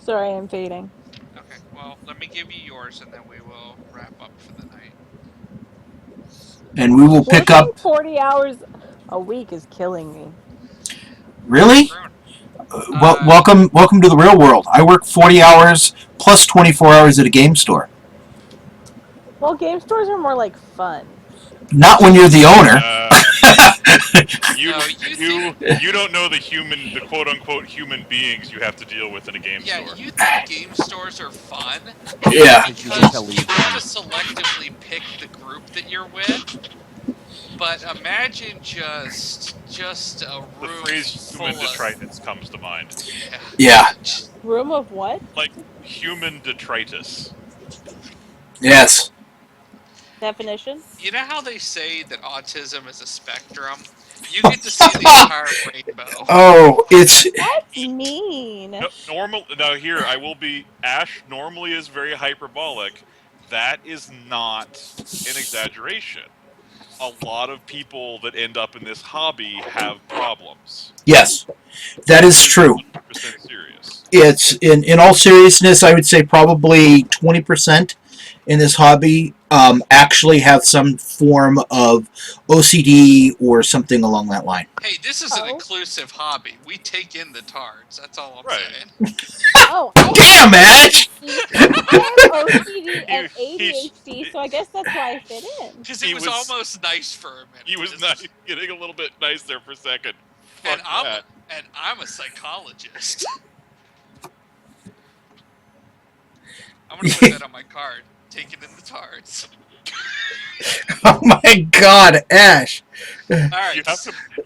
Sorry, I'm fading. Okay, well, let me give you yours, and then we will wrap up for the night. And we will pick Working up... 40 hours a week is killing me. Really? Welcome to the real world. I work 40 hours plus 24 hours at a game store. Well, game stores are more like fun. Not when you're the owner. You don't know the quote unquote human beings you have to deal with in a game store. Yeah, you think game stores are fun. Yeah. Because you get to selectively pick the group that you're with. But imagine just a room The phrase full human of... detritus comes to mind. Yeah. Room of what? Like human detritus. Yes. Definition? You know how they say that autism is a spectrum? You get to see the entire rainbow. Oh, it's... That's mean. Now here, I will be... Ash normally is very hyperbolic. That is not an exaggeration. A lot of people that end up in this hobby have problems. Yes, that is true. 100% serious. It's, in all seriousness, I would say probably 20% in this hobby actually have some form of OCD or something along that line. Hey, this is an inclusive hobby. We take in the tards. That's all I'm saying. Oh, damn, Ash! OCD and ADHD, so I guess that's why I fit in. Because it was almost nice for a minute. He was getting a little bit nice there for a second. And I'm a psychologist. I'm gonna put that on my card. Taking in the tards. Oh my God, Ash! Alright.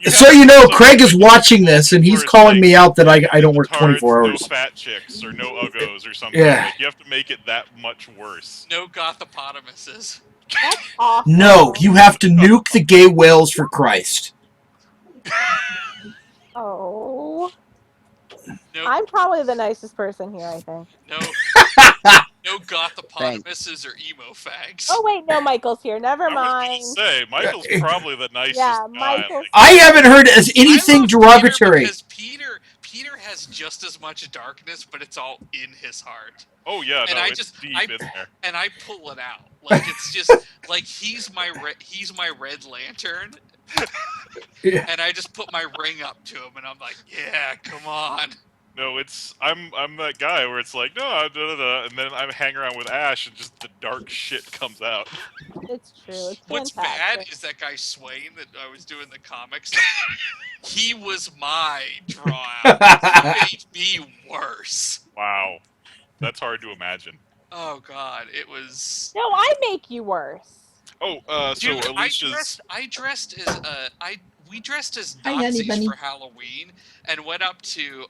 So you know, Craig is watching this, and he's calling me out that I don't work 24 hours. No fat chicks or no uggos or something. Yeah. Like, you have to make it that much worse. No gothopotamuses. That's awful. No, you have to nuke the gay whales for Christ. Oh. No. I'm probably the nicest person here, I think. No no gothopotamuses or emo fags. Oh wait, no, Michael's here. Never I was mind. gonna say Michael's probably the nicest Yeah, guy. Michael's. I haven't heard as anything I love derogatory. Peter, because Peter has just as much darkness, but it's all in his heart. Oh yeah, And no, I it's just- deep I- in there. And I pull it out. Like it's just like he's my Red Lantern. Yeah. And I just put my ring up to him, and I'm like, "Yeah, come on." No, I'm that guy where it's like, no, da, da, da, and then I hang around with Ash and just the dark shit comes out. It's true. It's What's fantastic. bad is that guy Swain that I was doing the comics. He was my draw out. He made me worse. Wow, that's hard to imagine. Oh God, it was. No, I make you worse. Oh, so Dude, Alicia's. We dressed as Hi, honey Nazis bunny. for Halloween and went up to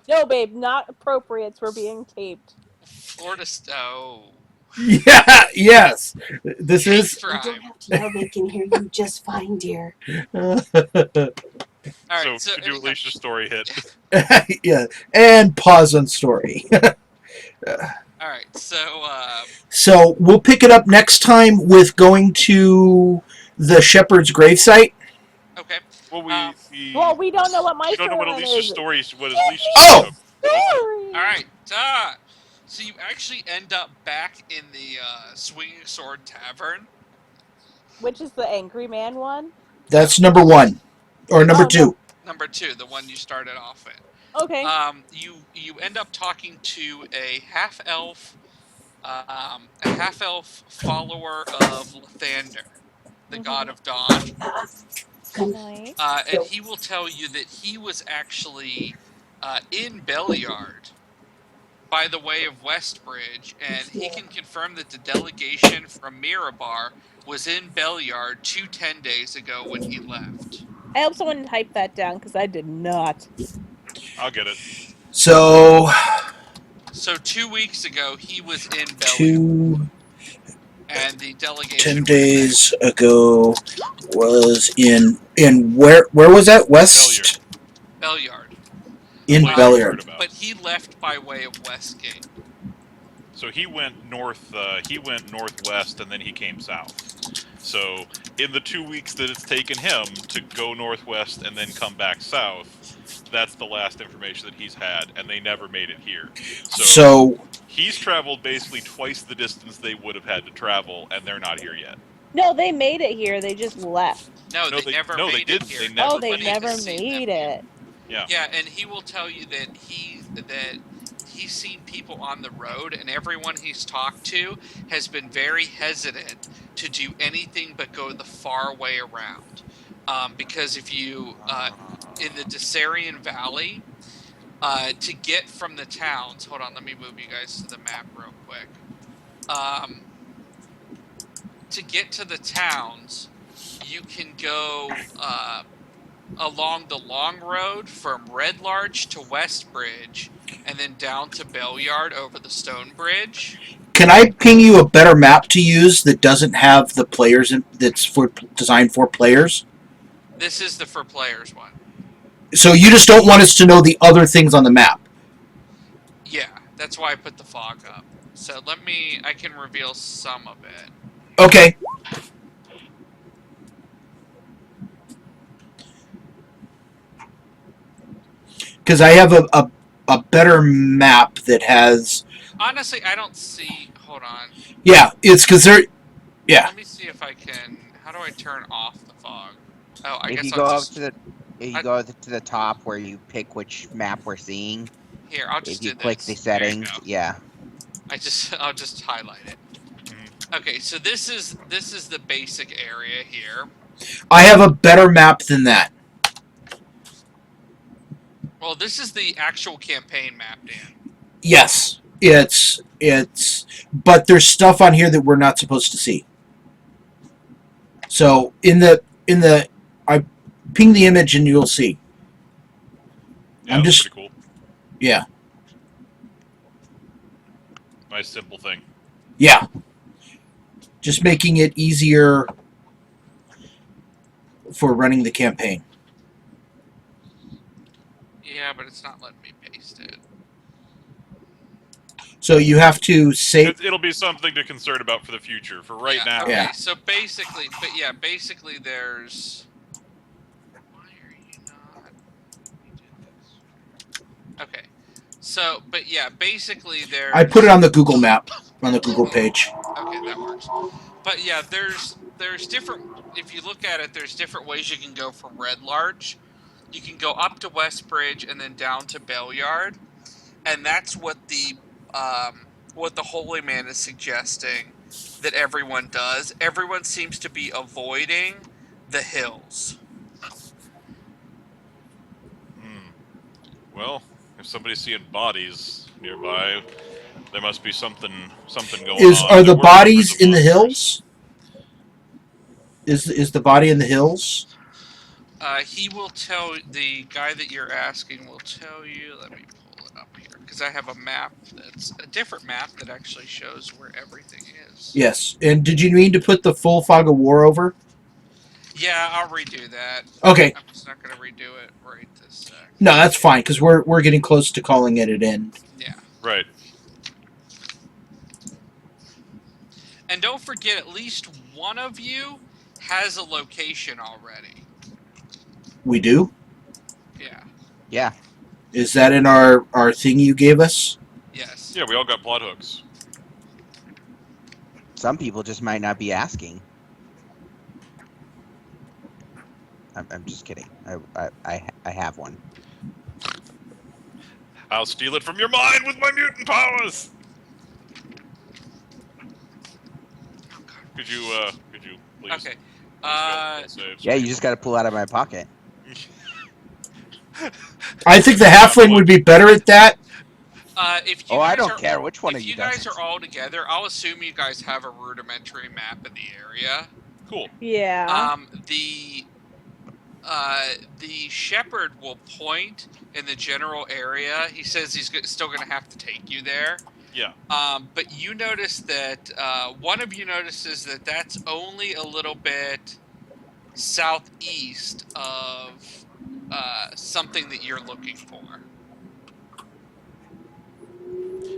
No, babe, not appropriate. We're being taped. Florida. Oh, Yeah, yes. This is. crime. You don't have to yell. They can hear you just fine, dear. All right, So could you Alicia's story hit? Yeah, and pause on story. All right, so So we'll pick it up next time with going to the shepherd's gravesite. okay. Well, Well, we don't know what my we don't know what storyline Alicia's is. story is. What is Alicia's Oh! story? Story. All right, so you actually end up back in the Swinging Sword Tavern. Which is the Angry Man one? That's number 1. Or number Oh, 2. Number 2, the one you started off in. Okay. You end up talking to a half elf follower of Lathander, the god of dawn, Nice. and he will tell you that he was actually in Beliard by the way of Westbridge, and he can confirm that the delegation from Mirabar was in Beliard 10 days ago when he left. I hope someone typed that down because I did not. I'll get it. So, So 2 weeks ago, he was in Beliard, 2 and the delegation 10 was days ago was in where was that? West? Beliard. In Place I've Beliard. heard about. But he left by way of Westgate. So he went north. He went northwest, and then he came south. So in the 2 weeks that it's taken him to go northwest and then come back south, that's the last information that he's had, and they never made it here. So, He's traveled basically twice the distance they would have had to travel, and they're not here yet. No, they made it here. They just left. No, No, they never no, made they it didn't. here. They never- Oh, they Nobody never has seen made them it. Yeah. Yeah, and he will tell you that he's seen people on the road, and everyone he's talked to has been very hesitant to do anything but go the far way around. Because if you in the Desarian Valley, to get from the towns, hold on, let me move you guys to the map real quick. To get to the towns, you can go along the long road from Red Larch to Westbridge, and then down to Beliard over the Stone Bridge. can I ping you a better map to use that doesn't have the players in, that's designed for players? This is the for players one. So you just don't want us to know the other things on the map. Yeah, that's why I put the fog up. So I can reveal some of it. Okay. Because I have a better map that has. Honestly, I don't see. Hold on. Yeah, it's because they're. Yeah. Let me see if I can. How do I turn off the fog? Oh, I If guess you I'll go up just to the, if I- you go to the top where you pick which map we're seeing, here. I'll just if you do click this. the There you settings, go. yeah. I'll just highlight it. Okay, so this is the basic area here. I have a better map than that. Well, this is the actual campaign map, Dan. Yes, it's. But there's stuff on here that we're not supposed to see. So I ping the image and you'll see. Yeah, I'm that's just- pretty cool. Yeah, Nice simple thing. yeah. Just making it easier for running the campaign. Yeah, but it's not letting me paste it. So you have to say. It'll be something to concern about for the future. For right now, Okay, Yeah. so basically, basically there's. Why are you not? You did this. Okay, so basically there's. I put it on the Google map, on the Google page. Okay, that works. But yeah, there's different. If you look at it, there's different ways you can go from Red Larch. You can go up to Westbridge and then down to Bellyard, and that's what the Holy Man is suggesting that everyone does. Everyone seems to be avoiding the hills. well, if somebody's seeing bodies nearby, there must be something going on. Are the We're bodies members of in the monsters. hills? Is the body in the hills? He will tell the guy that you're asking will tell you. Let me pull it up here because I have a map that's a different map that actually shows where everything is. Yes. And did you mean to put the full fog of war over? Yeah, I'll redo that. Okay. I'm just not gonna redo it right this sec. No, that's fine because we're getting close to calling it an end. Yeah, Right. and don't forget, at least one of you has a location already. We do. Yeah. Yeah. Is that in our thing you gave us? Yes. Yeah, we all got plot hooks. Some people just might not be asking. I'm just kidding. I have one. I'll steal it from your mind with my mutant powers. Could you please? Okay. Saves? Yeah, you just got to pull out of my pocket. I think the halfling would be better at that. If you Oh, I guys don't care which one if of you guys does. are all together, I'll assume you guys have a rudimentary map of the area. Cool. Yeah. The shepherd will point in the general area. He says he's still going to have to take you there. Yeah. But you notice that one of you notices that that's only a little bit southeast of something that you're looking for.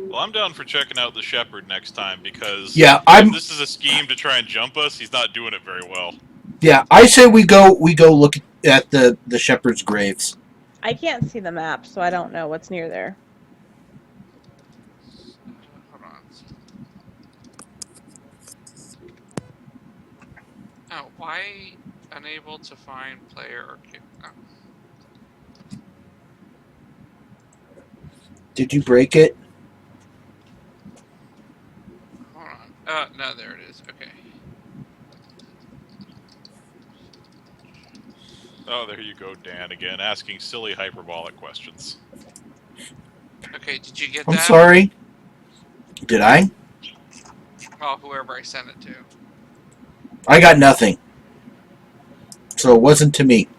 Well, I'm down for checking out the shepherd next time because Yeah, if this is a scheme to try and jump us, he's not doing it very well. Yeah, I say we go look at the shepherd's graves. I can't see the map, so I don't know what's near there. Hold on. Oh, why unable to find player or oh. Did you break it? Hold on. No, there it is. Okay. Oh, there you go, Dan, again, asking silly hyperbolic questions. Okay, did you get I'm that? sorry. Did I? Well, whoever I sent it to. I got nothing. So it wasn't to me.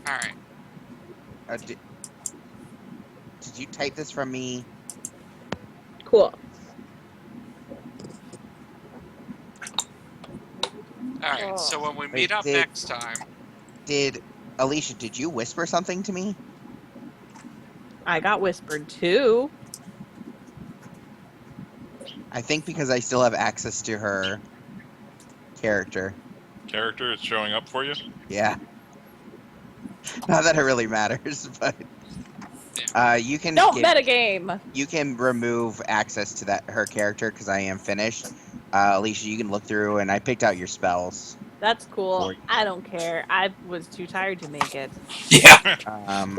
Alright. Did you type this from me? Cool. Alright, so when we meet up did- next time... Alicia, did you whisper something to me? I got whispered too. I think because I still have access to her character. Character is showing up for you? Yeah. Not that it really matters, but you can Don't get- metagame. you can remove access to her character because I am finished. Alicia, you can look through, and I picked out your spells. That's cool. Or- I don't care. I was too tired to make it. Yeah.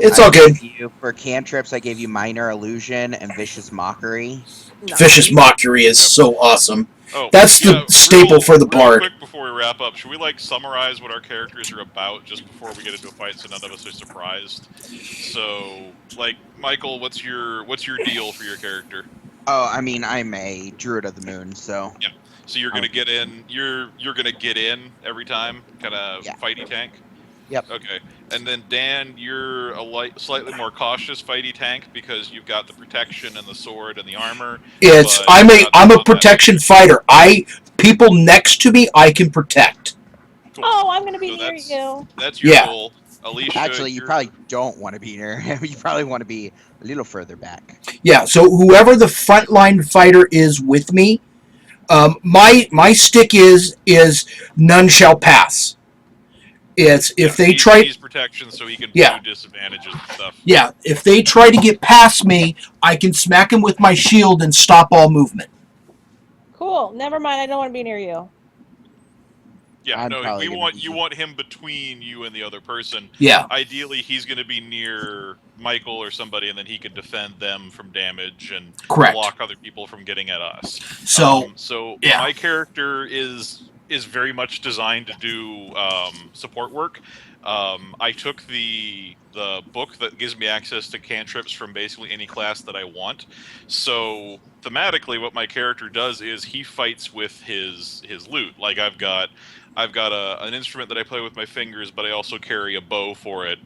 It's I all good. gave you, for cantrips, I gave you Minor Illusion and Vicious Mockery. Vicious Mockery is so awesome. Oh, That's the staple for the real bard. quick before we wrap up, should we summarize what our characters are about just before we get into a fight, so none of us are surprised? So, Michael, what's your deal for your character? Oh, I mean, I'm a Druid of the Moon, so So you're gonna get in. You're gonna get in every time, kind of Yeah. fighty tank. Yep. Okay, and then Dan, you're a slightly more cautious fighty tank because you've got the protection and the sword and the armor. It's But I'm not a that protection fighter. People next to me I can protect. Cool. Oh, I'm gonna be So near that's- you. That's your Yeah. goal. Alicia, Actually, you you're- probably don't want to be near him. You probably want to be a little further back. Yeah, so whoever the frontline fighter is with me, my stick is none shall pass. It's if they try. He's protection, so he can Yeah. do disadvantages and stuff. Yeah, if they try to get past me, I can smack them with my shield and stop all movement. Cool. Never mind. I don't want to be near you. Yeah, I'm no, probably we gonna want be- you want him between you and the other person. Yeah, Ideally, he's going to be near Michael or somebody, and then he can defend them from damage and correct. block other people from getting at us. So, yeah. My character is very much designed to do support work. I took the book that gives me access to cantrips from basically any class that I want. So thematically, what my character does is he fights with his loot. Like I've got an instrument that I play with my fingers, but I also carry a bow for it.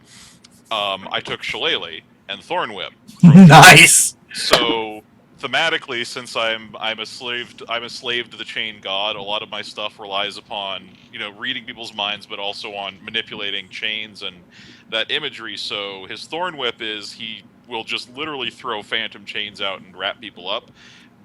I took Shillelagh and Thornwhip. Nice. So thematically, since I'm a slave to the chain god, a lot of my stuff relies upon reading people's minds, but also on manipulating chains and that imagery. So his Thornwhip is he will just literally throw phantom chains out and wrap people up.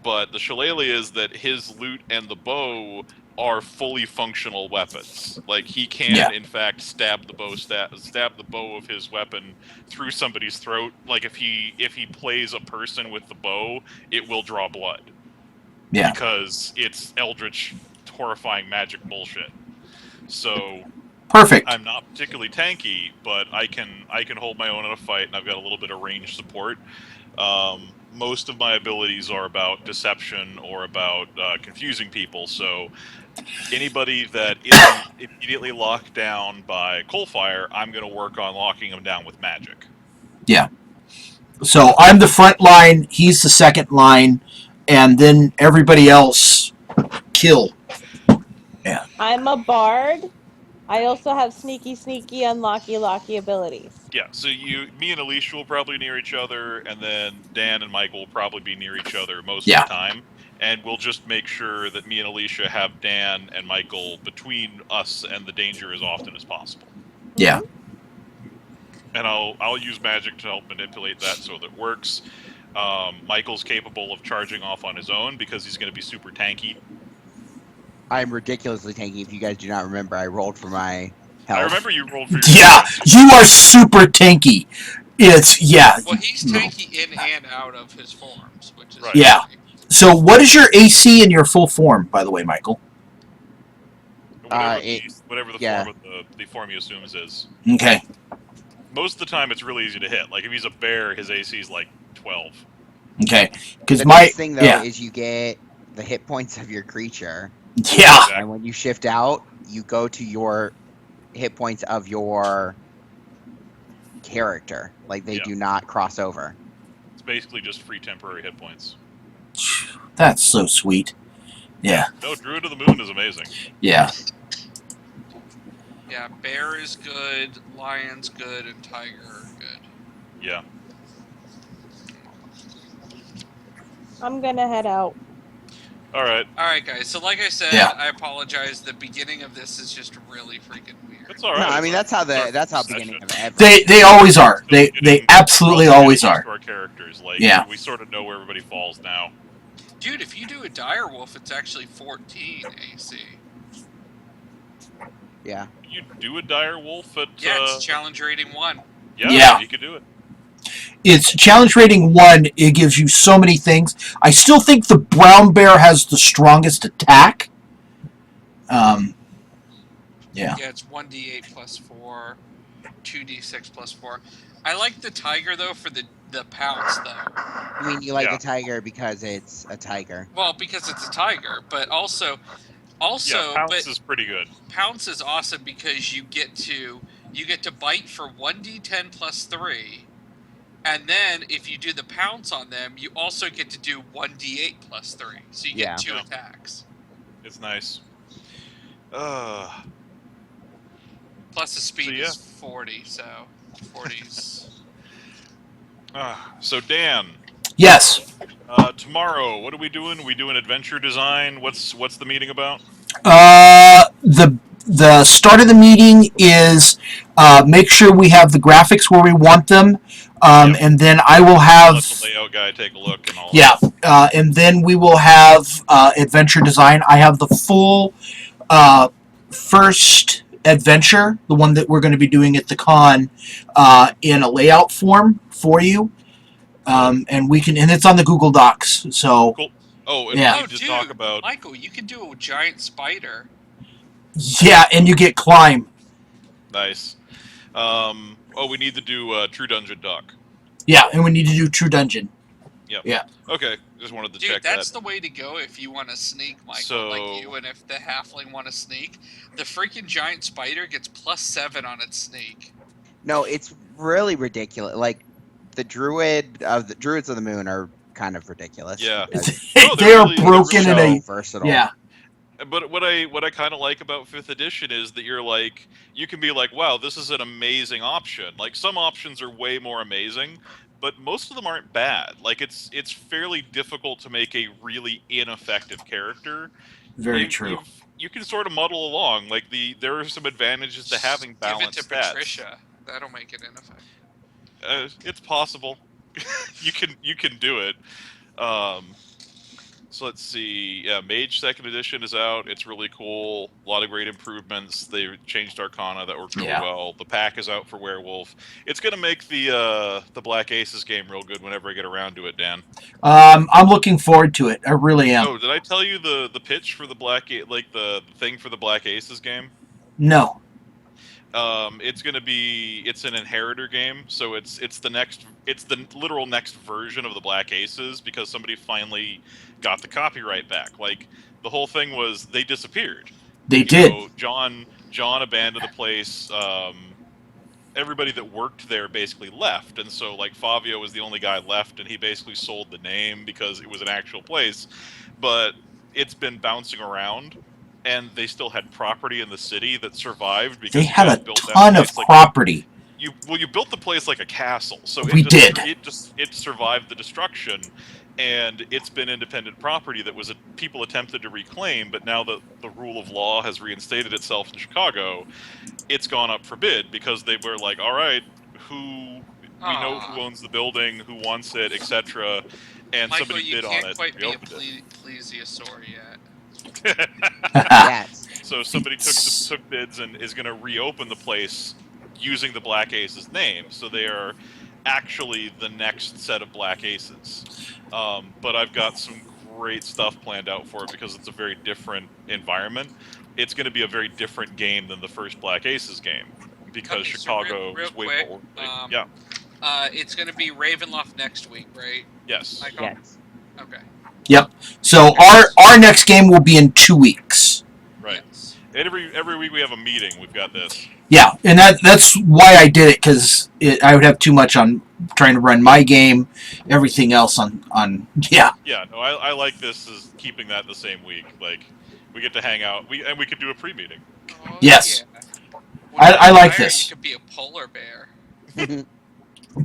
But the Shillelagh is that his loot and the bow are fully functional weapons. Like he can, in fact, stab the bow of his weapon through somebody's throat. Like if he plays a person with the bow, it will draw blood. Yeah. Because it's eldritch, horrifying magic bullshit. So Perfect. I'm not particularly tanky, but I can hold my own in a fight, and I've got a little bit of range support. Most of my abilities are about deception or about confusing people, so anybody that isn't immediately locked down by coalfire, I'm going to work on locking them down with magic. Yeah. So I'm the front line, he's the second line, and then everybody else kill. Yeah. I'm a bard. I also have sneaky, unlocky abilities. Yeah, so me and Alicia will probably near each other, and then Dan and Michael will probably be near each other most of the time. And we'll just make sure that me and Alicia have Dan and Michael between us and the danger as often as possible. Yeah. And I'll use magic to help manipulate that so that it works. Michael's capable of charging off on his own because he's going to be super tanky. I'm ridiculously tanky. If you guys do not remember, I rolled for my health. I remember you rolled for your Yeah, you are super tanky. It's, yeah. Well, he's tanky in and out of his forms, which is Right. Yeah. So what is your AC in your full form, by the way, Michael? Whatever the yeah. form of the form he assumes is. Okay. Most of the time, it's really easy to hit. Like if he's a bear, his AC is like 12. Okay. Because The my nice thing though is you get the hit points of your creature, yeah. and when you shift out, you go to your hit points of your character. Like they do not cross over. It's basically just free temporary hit points. That's so sweet. Yeah. No, Druid of the Moon is amazing. Yeah. Yeah, bear is good, lion's good, and tiger are good. Yeah. I'm gonna head out. All right. All right, guys. So, like I said, Yeah. I apologize. The beginning of this is just really freaking weird. That's all No, right. I mean that's how Session. beginning of every. They always are. Still They getting- absolutely we're also always getting are. used to our characters. Like, Yeah. we sort of know where everybody falls now. Dude, if you do a dire wolf, it's actually 14 AC. Yeah. You do a dire wolf at Yeah, it's challenge rating 1. Yeah. you could do it. It's challenge rating 1. It gives you so many things. I still think the brown bear has the strongest attack. Yeah. Yeah, it's 1d8 plus 4, 2d6 plus 4. I like the tiger, though, for the pounce, though. I mean, you like Yeah. a tiger because it's a tiger. Well, because it's a tiger, but also, Yeah, Pounce but is pretty good. pounce is awesome because you get to bite for 1d10 plus 3, and then if you do the pounce on them, you also get to do 1d8 plus 3, so you get Yeah. 2 Yeah. attacks. It's nice. Plus the speed yeah. is 40, so 40's. So Dan, Yes. tomorrow, what are we doing? We doing adventure design? What's the meeting about? The the start of the meeting is make sure we have the graphics where we want them, Yep. and then I will have Let the layout guy take a look and all. yeah, and then we will have adventure design. I have the full first adventure, the one that we're going to be doing at the con, in a layout form for you, and we can, and it's on the Google Docs. So Cool. Oh, and Yeah. we Oh, need to dude, talk about. Michael, you can do a giant spider. yeah, and you get climb. Nice. We need to do True Dungeon Doc. Yeah, and we need to do True Dungeon. Okay, just wanted to Dude, check that's that. the way to go if you want to sneak, Michael, So- like you, and if the halfling want to sneak. The freaking giant spider gets +7 on its sneak. No, it's really ridiculous. Like the druids of the moon are kind of ridiculous. Yeah. because No, they are really- broken they're in so a versatile. yeah. But what I kind of like about 5th edition is that you're like, you can be like, wow, this is an amazing option. Like, some options are way more amazing, but most of them aren't bad. Like, it's fairly difficult to make a really ineffective character. Very true. You can sort of muddle along. Like, there are some advantages to having balanced Give it to stats. Patricia. That'll make it ineffective. It's possible. you can do it. So let's see. Yeah, Mage 2nd edition is out. It's really cool. A lot of great improvements. They changed Arcana that worked really Yeah. well. The pack is out for Werewolf. It's gonna make the Black Aces game real good whenever I get around to it, Dan. I'm looking forward to it. I really am. Oh, did I tell you the pitch for the the thing for the Black Aces game? No. It's an inheritor game, so it's the literal next version of the Black Aces because somebody finally got the copyright back. Like, the whole thing was they disappeared. They did. John abandoned the place. Everybody that worked there basically left, and so like Fabio was the only guy left, and he basically sold the name because it was an actual place. But it's been bouncing around, and they still had property in the city that survived because They you had guys a built that ton of place like property. you built the place like a castle, so We did. it survived the destruction, and it's been independent property that people attempted to reclaim, but now that the rule of law has reinstated itself in Chicago, it's gone up for bid because they were like, all right, we know who owns the building, who wants it, etc. And Michael, somebody you bid on can't it. quite We be a opened it. plesiosaur yet. Yes. So somebody took bids and is going to reopen the place using the Black Aces name. So they are actually the next set of Black Aces. But I've got some great stuff planned out for it because it's a very different environment. It's going to be a very different game than the first Black Aces game because Okay, so Chicago real is way quick, more. yeah. It's going to be Ravenloft next week, right? Yes. Michael? Yes. Okay. So our next game will be in 2 weeks. Right. Yes. And every week we have a meeting. We've got this. Yeah, and that's why I did it, because I would have too much on trying to run my game, everything else on yeah. Yeah. No, I like this as keeping that the same week. Like, we get to hang out. We could do a pre-meeting. Oh, Yes. yeah. I like Fire, this. You could be a polar bear.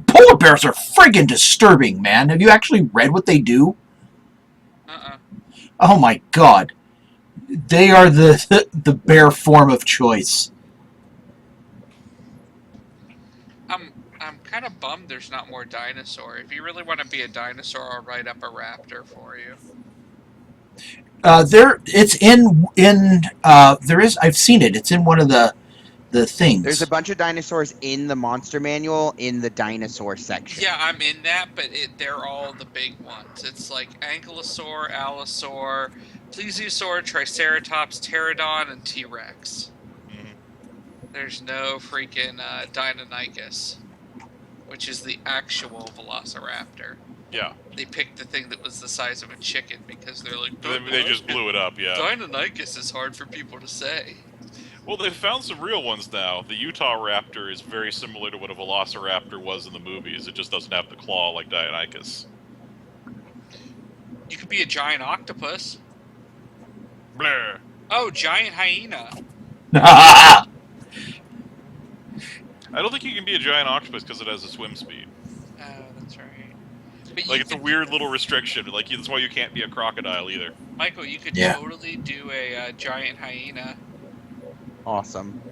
Polar bears are friggin' disturbing, man. Have you actually read what they do? Oh my god. They are the bear form of choice. I'm kind of bummed there's not more dinosaur. If you really want to be a dinosaur, I'll write up a raptor for you. It's in there is, I've seen it. It's in one of the things. There's a bunch of dinosaurs in the monster manual in the dinosaur section. Yeah, I'm in that, but they're all the big ones. It's like Ankylosaur, Allosaur, Plesiosaur, Triceratops, Pterodon, and T-Rex. Mhm. There's no freaking Deinonychus, which is the actual Velociraptor. Yeah. They picked the thing that was the size of a chicken because they're like, They just blew it up. Yeah. Deinonychus is hard for people to say. Well, they've found some real ones now. The Utah Raptor is very similar to what a Velociraptor was in the movies. It just doesn't have the claw like Deinonychus. You could be a giant octopus. Blur. Oh, giant hyena. I don't think you can be a giant octopus because it has a swim speed. Oh, that's right. But Like, you it's a could- weird little restriction. Like, that's why you can't be a crocodile either. Michael, you could Yeah. totally do a giant hyena. Awesome.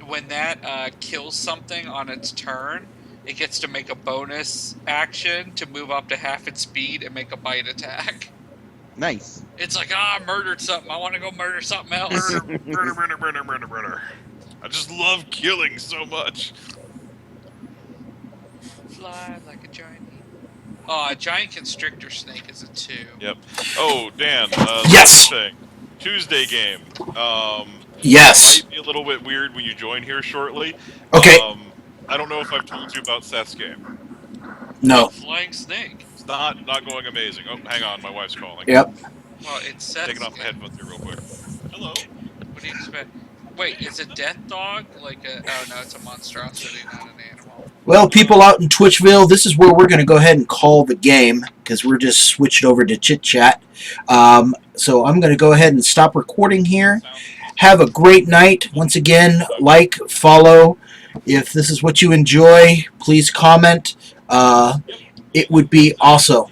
When that kills something on its turn, it gets to make a bonus action to move up to half its speed and make a bite attack. Nice. It's like, I murdered something. I want to go murder something else. Murder. I just love killing so much. Fly like a giant. Oh, a giant constrictor snake is a 2. Yep. Oh, Dan. Yes! Thing. Tuesday game. Yes. Might be a little bit weird when you join here shortly. Okay. I don't know if I've told you about Seth's game. No. Flying snake. It's not going amazing. Oh, hang on, my wife's calling. Yep. Well, it's Seth's Taking off my game. headphones here real quick. Hello. What do you expect? Wait, is a death dog like a? Oh no, it's a monstrosity, not an animal. Well, people out in Twitchville, this is where we're going to go ahead and call the game because we're just switched over to chit chat. So I'm going to go ahead and stop recording here. Have a great night. Once again, like, follow. If this is what you enjoy, please comment. It would be awesome.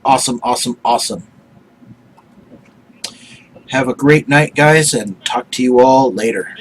Awesome. Have a great night, guys, and talk to you all later.